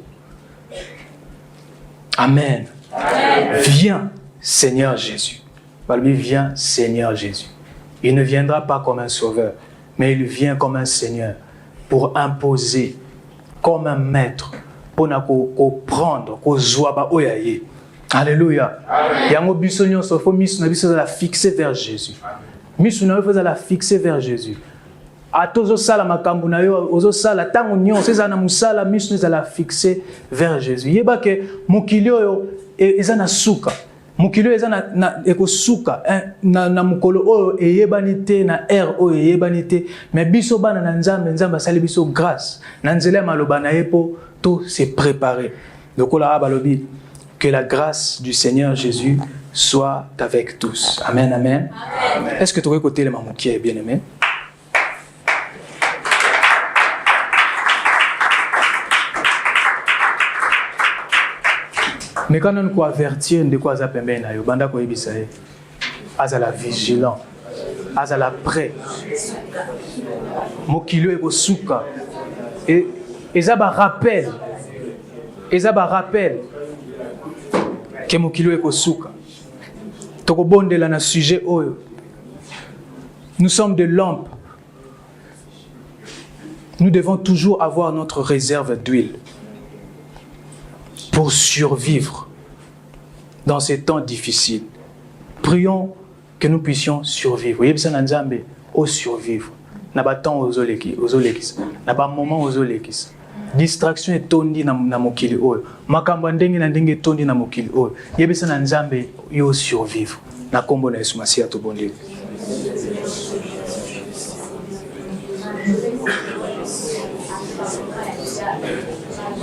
Amen. Amen. Viens, Seigneur Jésus. Lui vient, Seigneur Jésus. Il ne viendra pas comme un sauveur, mais il vient comme un Seigneur pour imposer, comme un maître, pour nous prendre, pour nous oyaye. Alléluia. Yango bisonyo sofo misu na biso la fixer vers Jésus. Misu na biso la fixer vers Jésus. Atozo sala makambu na yo ozo sala tango nyonso eza na musala misu na la fixer vers Jésus. Yeba ke mokilio yo eza na suka. Mokilio eza na ekosuka na mukolo oyo eyebani te na air oyo eyebani te, mais biso bana na nzambe asali biso grâce na nzela maloba na ye po to se préparer. Donc, que la grâce du Seigneur Jésus soit avec tous. Amen, amen. Amen. Est-ce que tu aurais écouté les mamans qui est bien aimé? Mais quand on avertir de quoi ça permet, banda ko yebisa ye, azala vigilant, azala prêt. Mokilo eko suka. Et ezaba rappel que mokilo eko suka. Toko bondela na sujet oyo. Nous sommes des lampes. Nous devons toujours avoir notre réserve d'huile pour survivre dans ces temps difficiles. Prions que nous puissions survivre. Yebisa na Nzambe o survivre. Na ba temps ozolekisa. Na ba moment ozolekisa. Distraction etondi na mokili oyo. Makambo ndenge na ndenge etondi na mokili oyo. Yebisa na Nzambe yo survivre. Na kombo na Yesu Masiya to bondeli.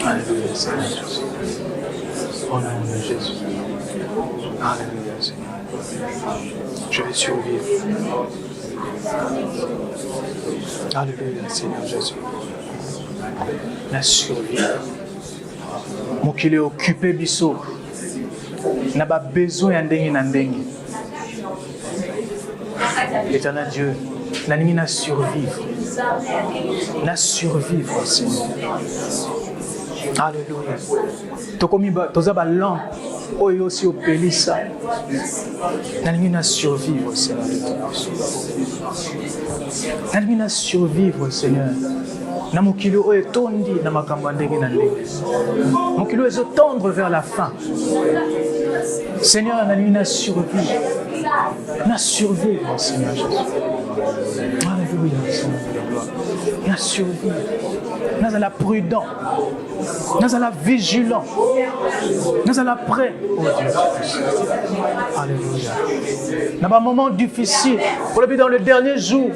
Alléluia, Seigneur Jésus. Au nom de Jésus. Alléluia, Seigneur. Je vais survivre. Alléluia, Seigneur Jésus. La survie. Mon qu'il est occupé, biso. N'a pas besoin d'en dengue. L'éternel Dieu, la nuit n'a survivre. N'a survivre, Seigneur. Alléluia. Tokomiba, tozaba lampe, oyo aussi au pelissa. N'allume na survivre, Seigneur. N'allume na survivre, Seigneur. Na mokilo oyo tondi na makambo ndenge na ndenge. Mokilo ezo tendre vers la fin. Seigneur, n'allume na survivre. Na survivre, Seigneur Jésus. Alléluia, Seigneur de la gloire. Na survivre. Nous sommes prudents, nous sommes vigilants, nous sommes prêts. Oh Dieu. Alléluia. Dans un moment difficile, dans le dernier jour,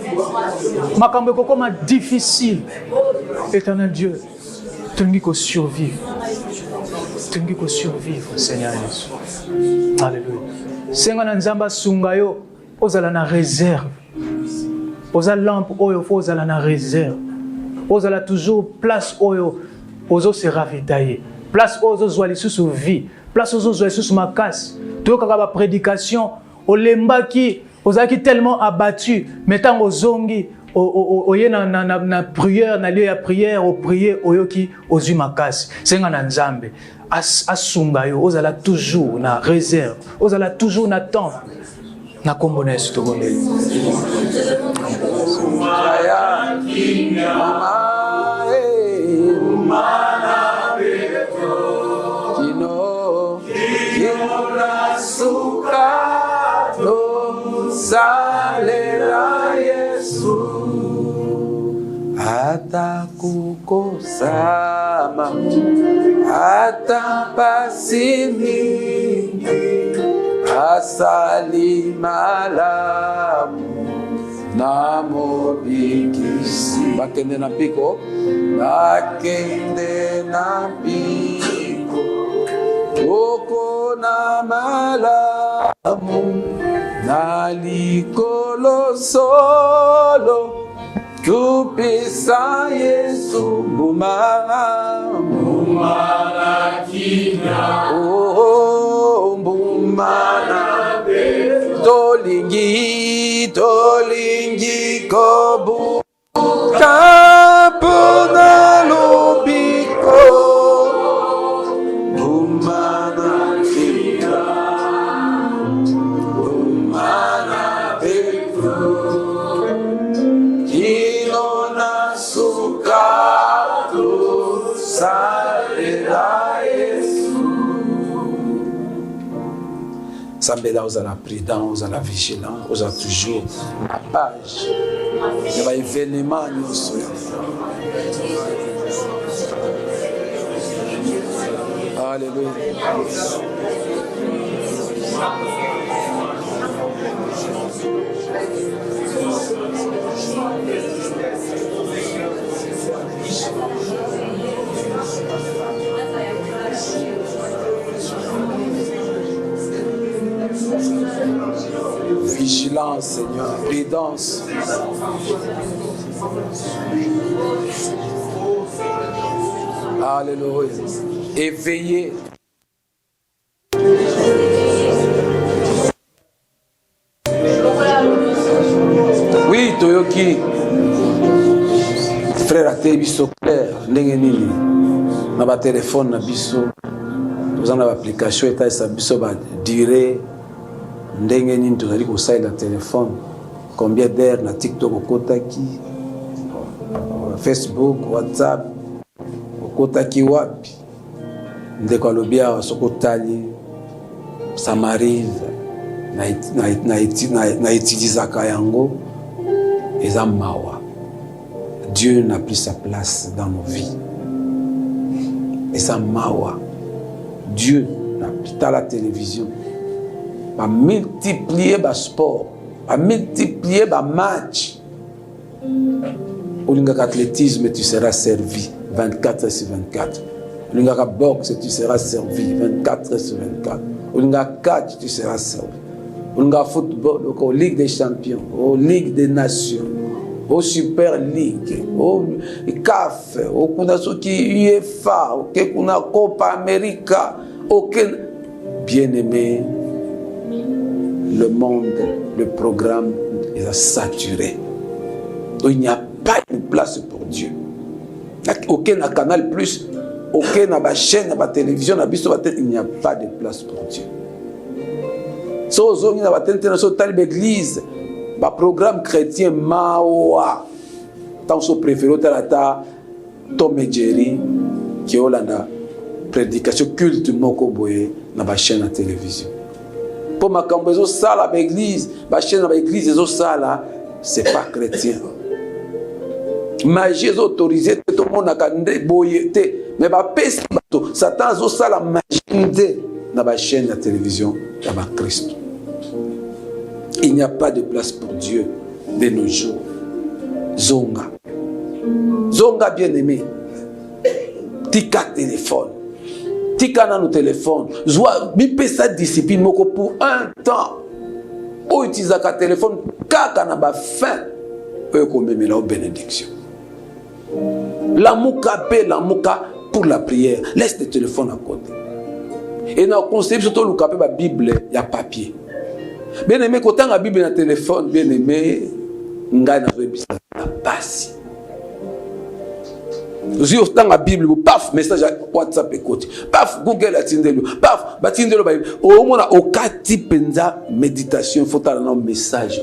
ma comme difficile. Éternel Dieu, tu nous dis qu'on survive. Tu nous dis qu'on survive, Seigneur Jésus. Alléluia. Seigneur Nzamba Sungayo, ozala na réserve. Ozala lampe oyo, ozala na réserve. Ozala toujours place oyo ozo se ravitailler, place ozo zwali sous vie, place ozo zwali sous makas. To kaka ba prédication olembaki ozaki tellement abattu, mettant ozongi oye na prière na lieu ya prière o prier oyoki ozu makas. Senga na Nzambe asunga yo ozala toujours na réserve, ozala toujours na temps na kombo na Yesu tobondeli. Salela Yesu hata kukosama hata pasini asali malamu na mobikisi bakende na piko oko na malamu na likolo solo tupisa Yesu mbumana kinya oh mbumana tolingi kobu kapona lobiko mbumana kinya mbumana betu kinona sukatu salela Yesu. Sambela ozala prudent, ozala vigilant, ozala toujours à page. Il y a des événements nyonso. Alléluia. Prudence, Seigneur, prudence. Alléluia. Éveillez. Oui, Toyoki. Frère a été biso clair. Ndenge nini. Na ba téléphone na biso. Vous en avez application et ça biso ba durée. Ndenge nini tozali ko saïda téléphone. Combien d'heures na TikTok okotaki. Facebook, WhatsApp. Okotaki wapi. Ndeko alobia wasokotali. Ça m'arrive. Na utilisaka yango. Eza mawa. Dieu n'a plus sa place dans nos vies. Eza mawa. Dieu n'a plus dans la télévision. Va multiplier le sport. Va multiplier le match. Au lingaka athlétisme, tu seras servi 24 sur 24. Au lingaka boxe, tu seras servi 24 sur 24. Au lingaka catch, tu seras servi. Au lingaka football, au Ligue des Champions, au Ligue des Nations, au Super League, au CAF, au Kunasoki UEFA, au Kuna Copa America, aucun bien-aimé. Le monde, le programme est saturé. Donc, il n'y a pas une place pour Dieu. Aucun canal plus, aucun chaîne, télévision, il n'y a pas de place pour Dieu. Si vous avez l'église, le programme chrétien Mawa, tant que préféré, Tom et Jerry, qui ont la prédication culte Mokoboye dans la chaîne de télévision. Pour ma cambezo sala l'église, la chaîne de l'église et sala, c'est pas chrétien. Magie est autorisée, tout le monde a boyété, mais pas pèse bateau. Satan zo sala magie dans la chaîne de télévision de Christ. Il n'y a pas de place pour Dieu de nos jours. Zonga. Zonga bien aimé. Tika téléphone. Tika dans nos téléphones. Zoa, mi peut sa discipline moko pour un temps. O utilise ka téléphone kaka na ba fin. Eux comme la bénédiction. La mouka paix, la mouka pour la prière. Laisse le téléphone à côté. Et dans le concept surtout le capé la Bible, il y a papier. Bien aimé, quand on a la Bible dans le téléphone, bien aimé, on a la passe. Vous avez la Bible, paf, message à WhatsApp écoute, paf, Google a tindelu, paf, batindelu, au moins, au cas type de méditation, il faut avoir un message.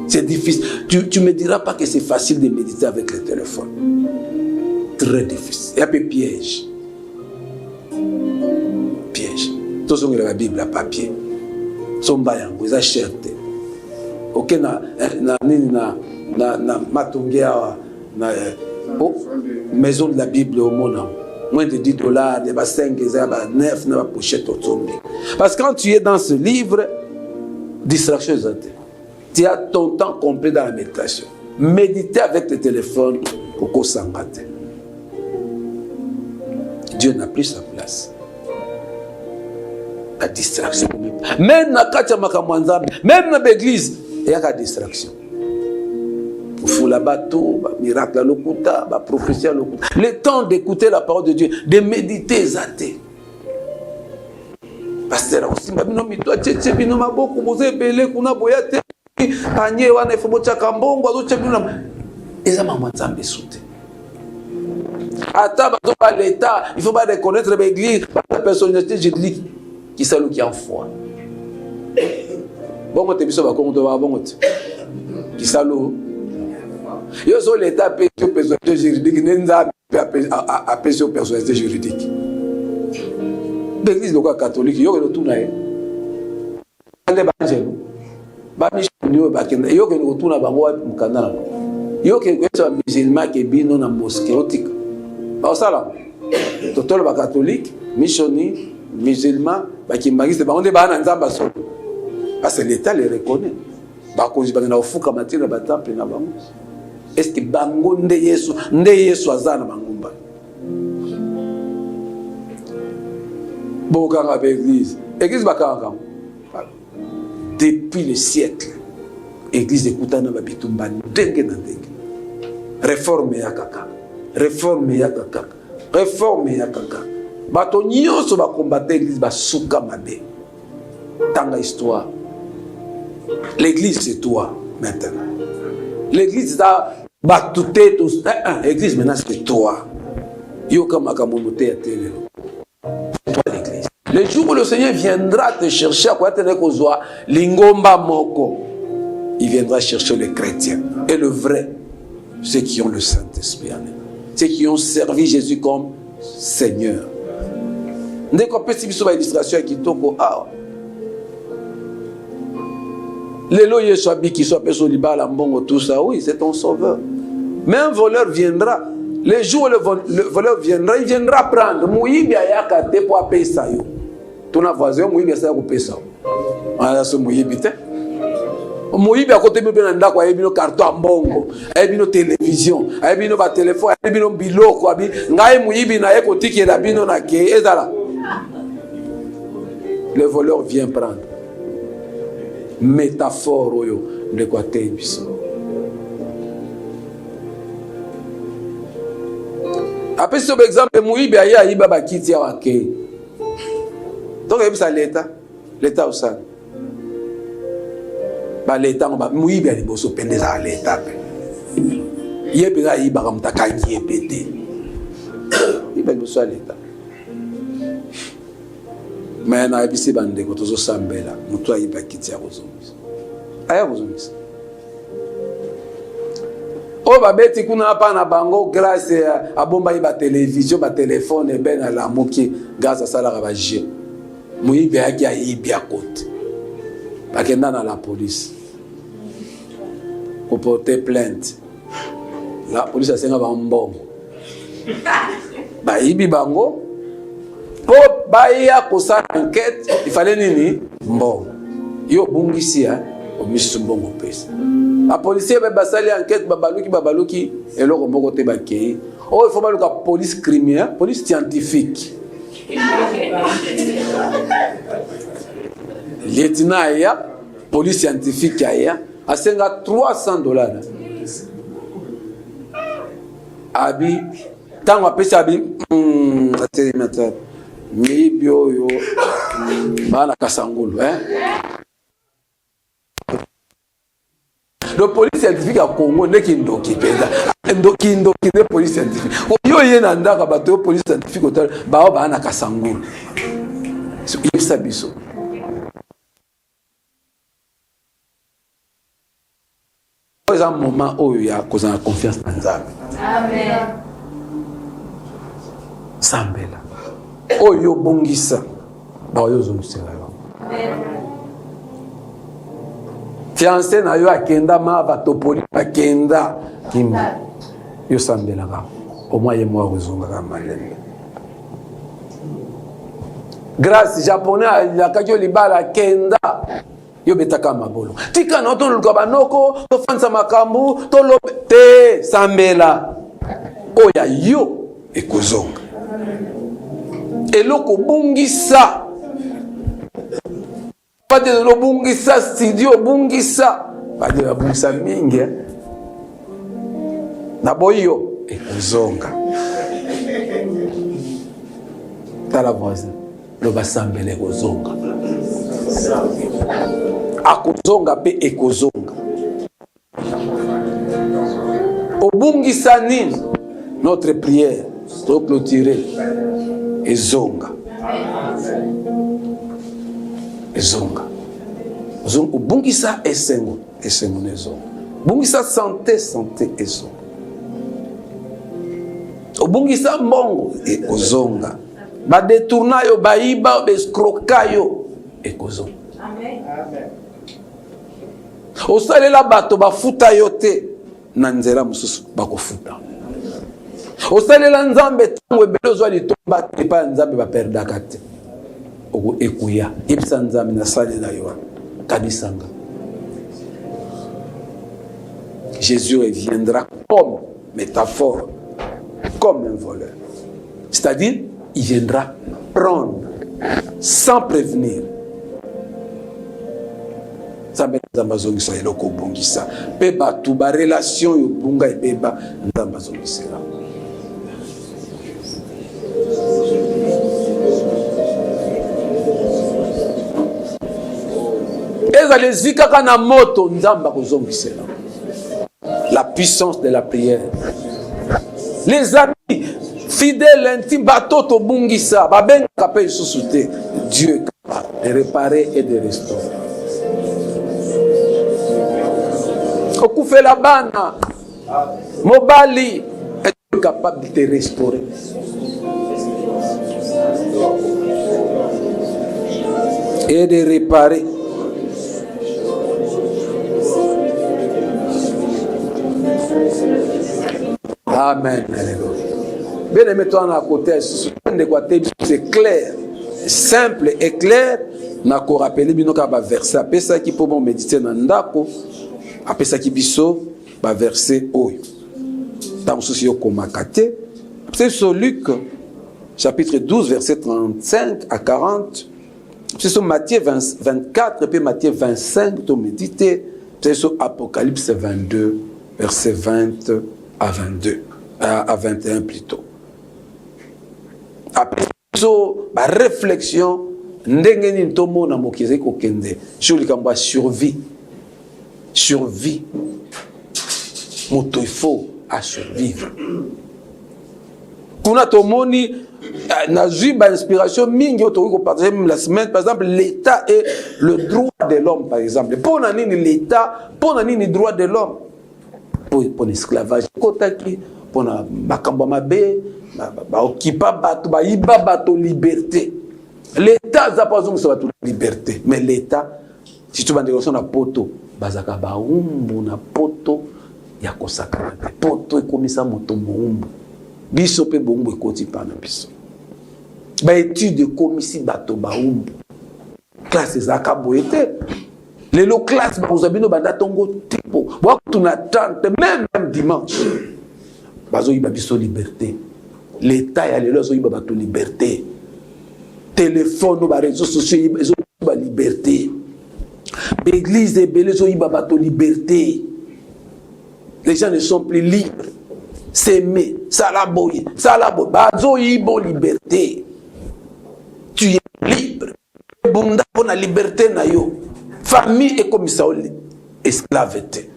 C'est difficile. Tu ne me diras pas que c'est facile de méditer avec le téléphone. Très difficile. Il y a un peu piège. Piège. Tout ce qui est la Bible, la papier. Somba yango, ils achètent. Ok, na matongea, na maison de la Bible au monde. Moins de $10, des 5, des 9, na pochette au tombe. Parce que quand tu es dans ce livre, distraction est. Tu as ton temps complet dans la méditation. Méditer avec le téléphone, Koko Sangate. Dieu n'a plus sa place. La distraction. Même dans l'église, il y a la distraction. Il faut la bateau, miracle à l'okuta, prophétie à l'okuta. Le temps d'écouter la parole de Dieu, de méditer, zaté. Pasteur, aussi, Kanye wana ifo bocha kambongo azocha bino eza mama nzambe soute ata bazo ba l'état il faut pas reconnaître l'église la personnalité juridique qui salut qui en foi bongo te biso ba kongo ba bongo te qui salut yo so l'état pe personnalité juridique nzambe a personnalité juridique l'église loka catholique yo ke tuna e ande banjelo ba missionnaire ba kenda yo ke ngotuna bango mukandana yo ke kwetsa musulman ke bino na mosquée otika ba sala totolo ba catholique missionnaire musulman ba kimbangiste ba onde ba na nzamba so parce que l'état les reconnaît ba kozi ba na ofuka matira ba temple na bango est-ce que bango nde yesu azana bangumba boka ba église ba kanga depuis le siècle. Église écoutana babitumba ndenge na ndenge. Réforme ya kaka. Réforme ya kaka. Réforme ya kaka. Bato nyonso ba combattre l'église ba suka mabe. Tanga histoire. L'église c'est toi maintenant. L'église ça batouté tous. L'église maintenant c'est toi. Yo kama kamonote ya télé. Toi l'église. Le jour où le Seigneur viendra te chercher à quoi tenir kozwa lingomba moko. Il viendra chercher les chrétiens et le vrai, ceux qui ont le Saint-Esprit en eux, ceux qui ont servi Jésus comme Seigneur. Dès qu'on peut suivre une illustration qui toko les loyers soient bien qui soient personnes libales mbongo tout ça, oui, c'est ton sauveur. Mais un voleur viendra. Les jours où le voleur viendra, il viendra prendre. Mouibi ayaka te pour payer ça yo. Ton voisin mouibi ça pour payer ça. Ah ça mouibi te. Mouibi à côté de bena kwa ebino carton mbongo, ebino télévision, ebino ba téléphone, ebino biloko abi ngai mouibi na eko tiki la bino na ke ezala. Le voleur vient prendre. Métaphore oyo de quoi te biso. Après ce exemple mouibi aya iba ba kiti ya wake. Donc ebisa l'état au sang. Ba l'état ba mouibi ali boso pendeza l'état pe. Yebira iba kamtaka yebete. Iba boso l'état. Mais na ebisi bande ko tozo sambela mutu ayiba kiti ya kozongisa. Aya kozongisa. O babeti kuna hapa na bango grâce à bomba iba télévision ba téléphone ben à la moki grâce à ça la ba jeu. Muibi yaki ayibi akote. Bakenda na la police. Pour porter plainte. La police a senga ba mbongo. Ba yibi bango. Pour baya kosa enquête, il fallait nini mbongo. Yo bungisi o misu mbongo pesa. La police be basali enquête babaluki eloko mboko te bakei. Oh il faut baluka police criminelle, police scientifique. Lieutenant ya police scientifique ya asenga $300. Abi tango apesa abi atelimateur mibio yo bana kasangulu Le police scientifique à Congo n'est qu'une doki penda. Ndoki de police scientifique. Yo yena ndaka bato police scientifique hotel ba bana kasangulu. So yebisa biso. C'est un moment où il y a confiance dans Nzambe. Amen. Sambela. Oyo bongisa. Ba yo zomusela yo. Amen. Fiancé na yo akenda ma batopoli akenda kimba. Yo sambela ka. Au moins ye moi rezonga ka malende. Grâce japonais la kajo libala kenda. Yo betaka mabolo. Tika na to luka banoko to fansa makambu to te sambela. Oya yo ekozonga. Eloko bungisa. Pas de lo bungisa studio bungisa. Pas de la bungisa mingi. Na boyo ekozonga. Tala voisin. Lo basambele ekozonga. Akozonga pe ekozonga. Obungisa nini? Notre prière pour clôturer ezonga. Ezonga. Zongo bungisa esengo nezonga. Bungisa santé ezonga. Obungisa mbongo ekozonga. Ba détourna yo baiba escroka yo ekozonga. Amen. Amen. Osalela bato bafuta yo te na nzela mususu bakofuta. Osalela nzambe tango ebelozwa litomba te pa nzambe baperdaka te. Ogo ekuya ipsa nzambe na salela yo kabisanga. Jésus reviendra comme métaphore, comme un voleur. C'est-à-dire, il viendra prendre sans prévenir. Nzambe zongisa eloko bongisa. Pe batu ba relation yo bunga ebeba nzambe zongisela. Ezali kaka na moto nzamba kozongisela. La puissance de la prière. Les amis fidèles intimes batoto bungisa babenga pe susute. Dieu est capable de réparer et de restaurer. Okufela bana mobali est capable de te restaurer. Et de réparer. Amen. Bien aimé, toi, à côté, c'est clair, simple et clair. N'a qu'à rappeler, bien qu'à verser. Après ça, qui peut méditer dans l'andako. Après ça, qui biso, va verser haut. Dans le souci au komakate. C'est sur Luc, chapitre 12, verset 35 à 40. C'est sur Matthieu 24, puis Matthieu 25, tu méditer. C'est sur Apocalypse 22, verset 20 à 22, à 21 plutôt. Après la réflexion, ndengeni tomo na mokize ko kende sur le camp survie. Survie. Moto il faut à survivre. Kuna tomoni na zuba inspiration mingi auto ko partager même la semaine par exemple l'état et le droit de l'homme par exemple. Pour nani l'état, pour nani droit de l'homme. Pour l'esclavage kotaki, pour na makambo mabe, ba occupa bato ba iba bato liberté. L'état za pas ça bato liberté, mais l'état si tu vas négocier na poto, bazaka ba umbu na poto ya kosaka. Poto ekomisa moto moumbu. Biso pe bombo ekoti pa na biso. Ba étude komisi bato ba umbu. Classe zaka boete. Lelo classe bozabino banda tongo tipo. Wa tuna tante même dimanche. Bazo yiba biso liberté. L'état ya lelo zo yiba bato liberté. Téléphone ba réseaux sociaux yiba liberté. L'église est belle zo yiba bato liberté. Les gens ne sont plus libres. S'aimer, salaboye, bazo yibo liberté. Tu es libre. Bunda pour la liberté na yo. Famille est comme ça, esclaveté.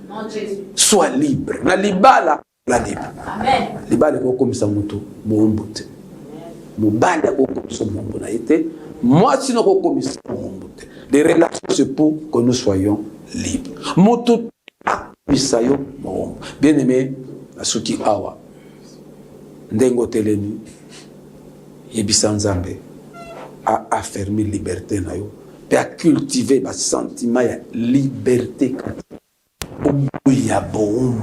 Sois libre. Na libala, la libre. Amen. Libala est comme ça, moto, moumboute. Mobala est comme ça, moumboute. Moi, sinon, comme ça, moumboute. Les relations, c'est pour que nous soyons libres. Moto, misayo, moumboute. Bien aimé, Asuki Awa. Ndengo teleni. Yebisa Nzambe. A affermi liberté na yo. Et à cultiver le sentiment de liberté. Il y a bon.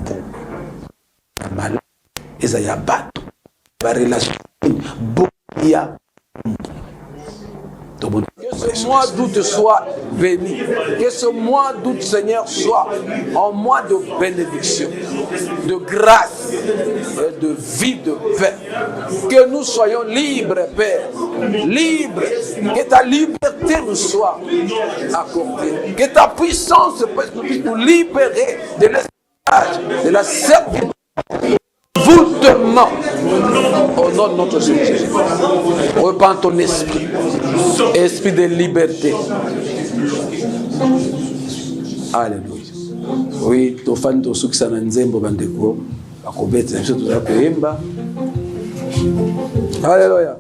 Il y a bateau. Il y a relation. Il y a que ce mois d'août soit béni. Que ce mois d'août, Seigneur, soit un mois de bénédiction, de grâce, de vie, de paix. Que nous soyons libres, Père. Libres. Que ta liberté nous soit accordée. Que ta puissance puisse nous libérer de l'esclavage, de la servitude. Voutement au nom de notre Seigneur Jésus. Repends ton esprit, esprit de liberté. Alléluia. Oui, ton fan to sukisa na nzembo bandeko akobeta nso tuzakuyemba. Alléluia.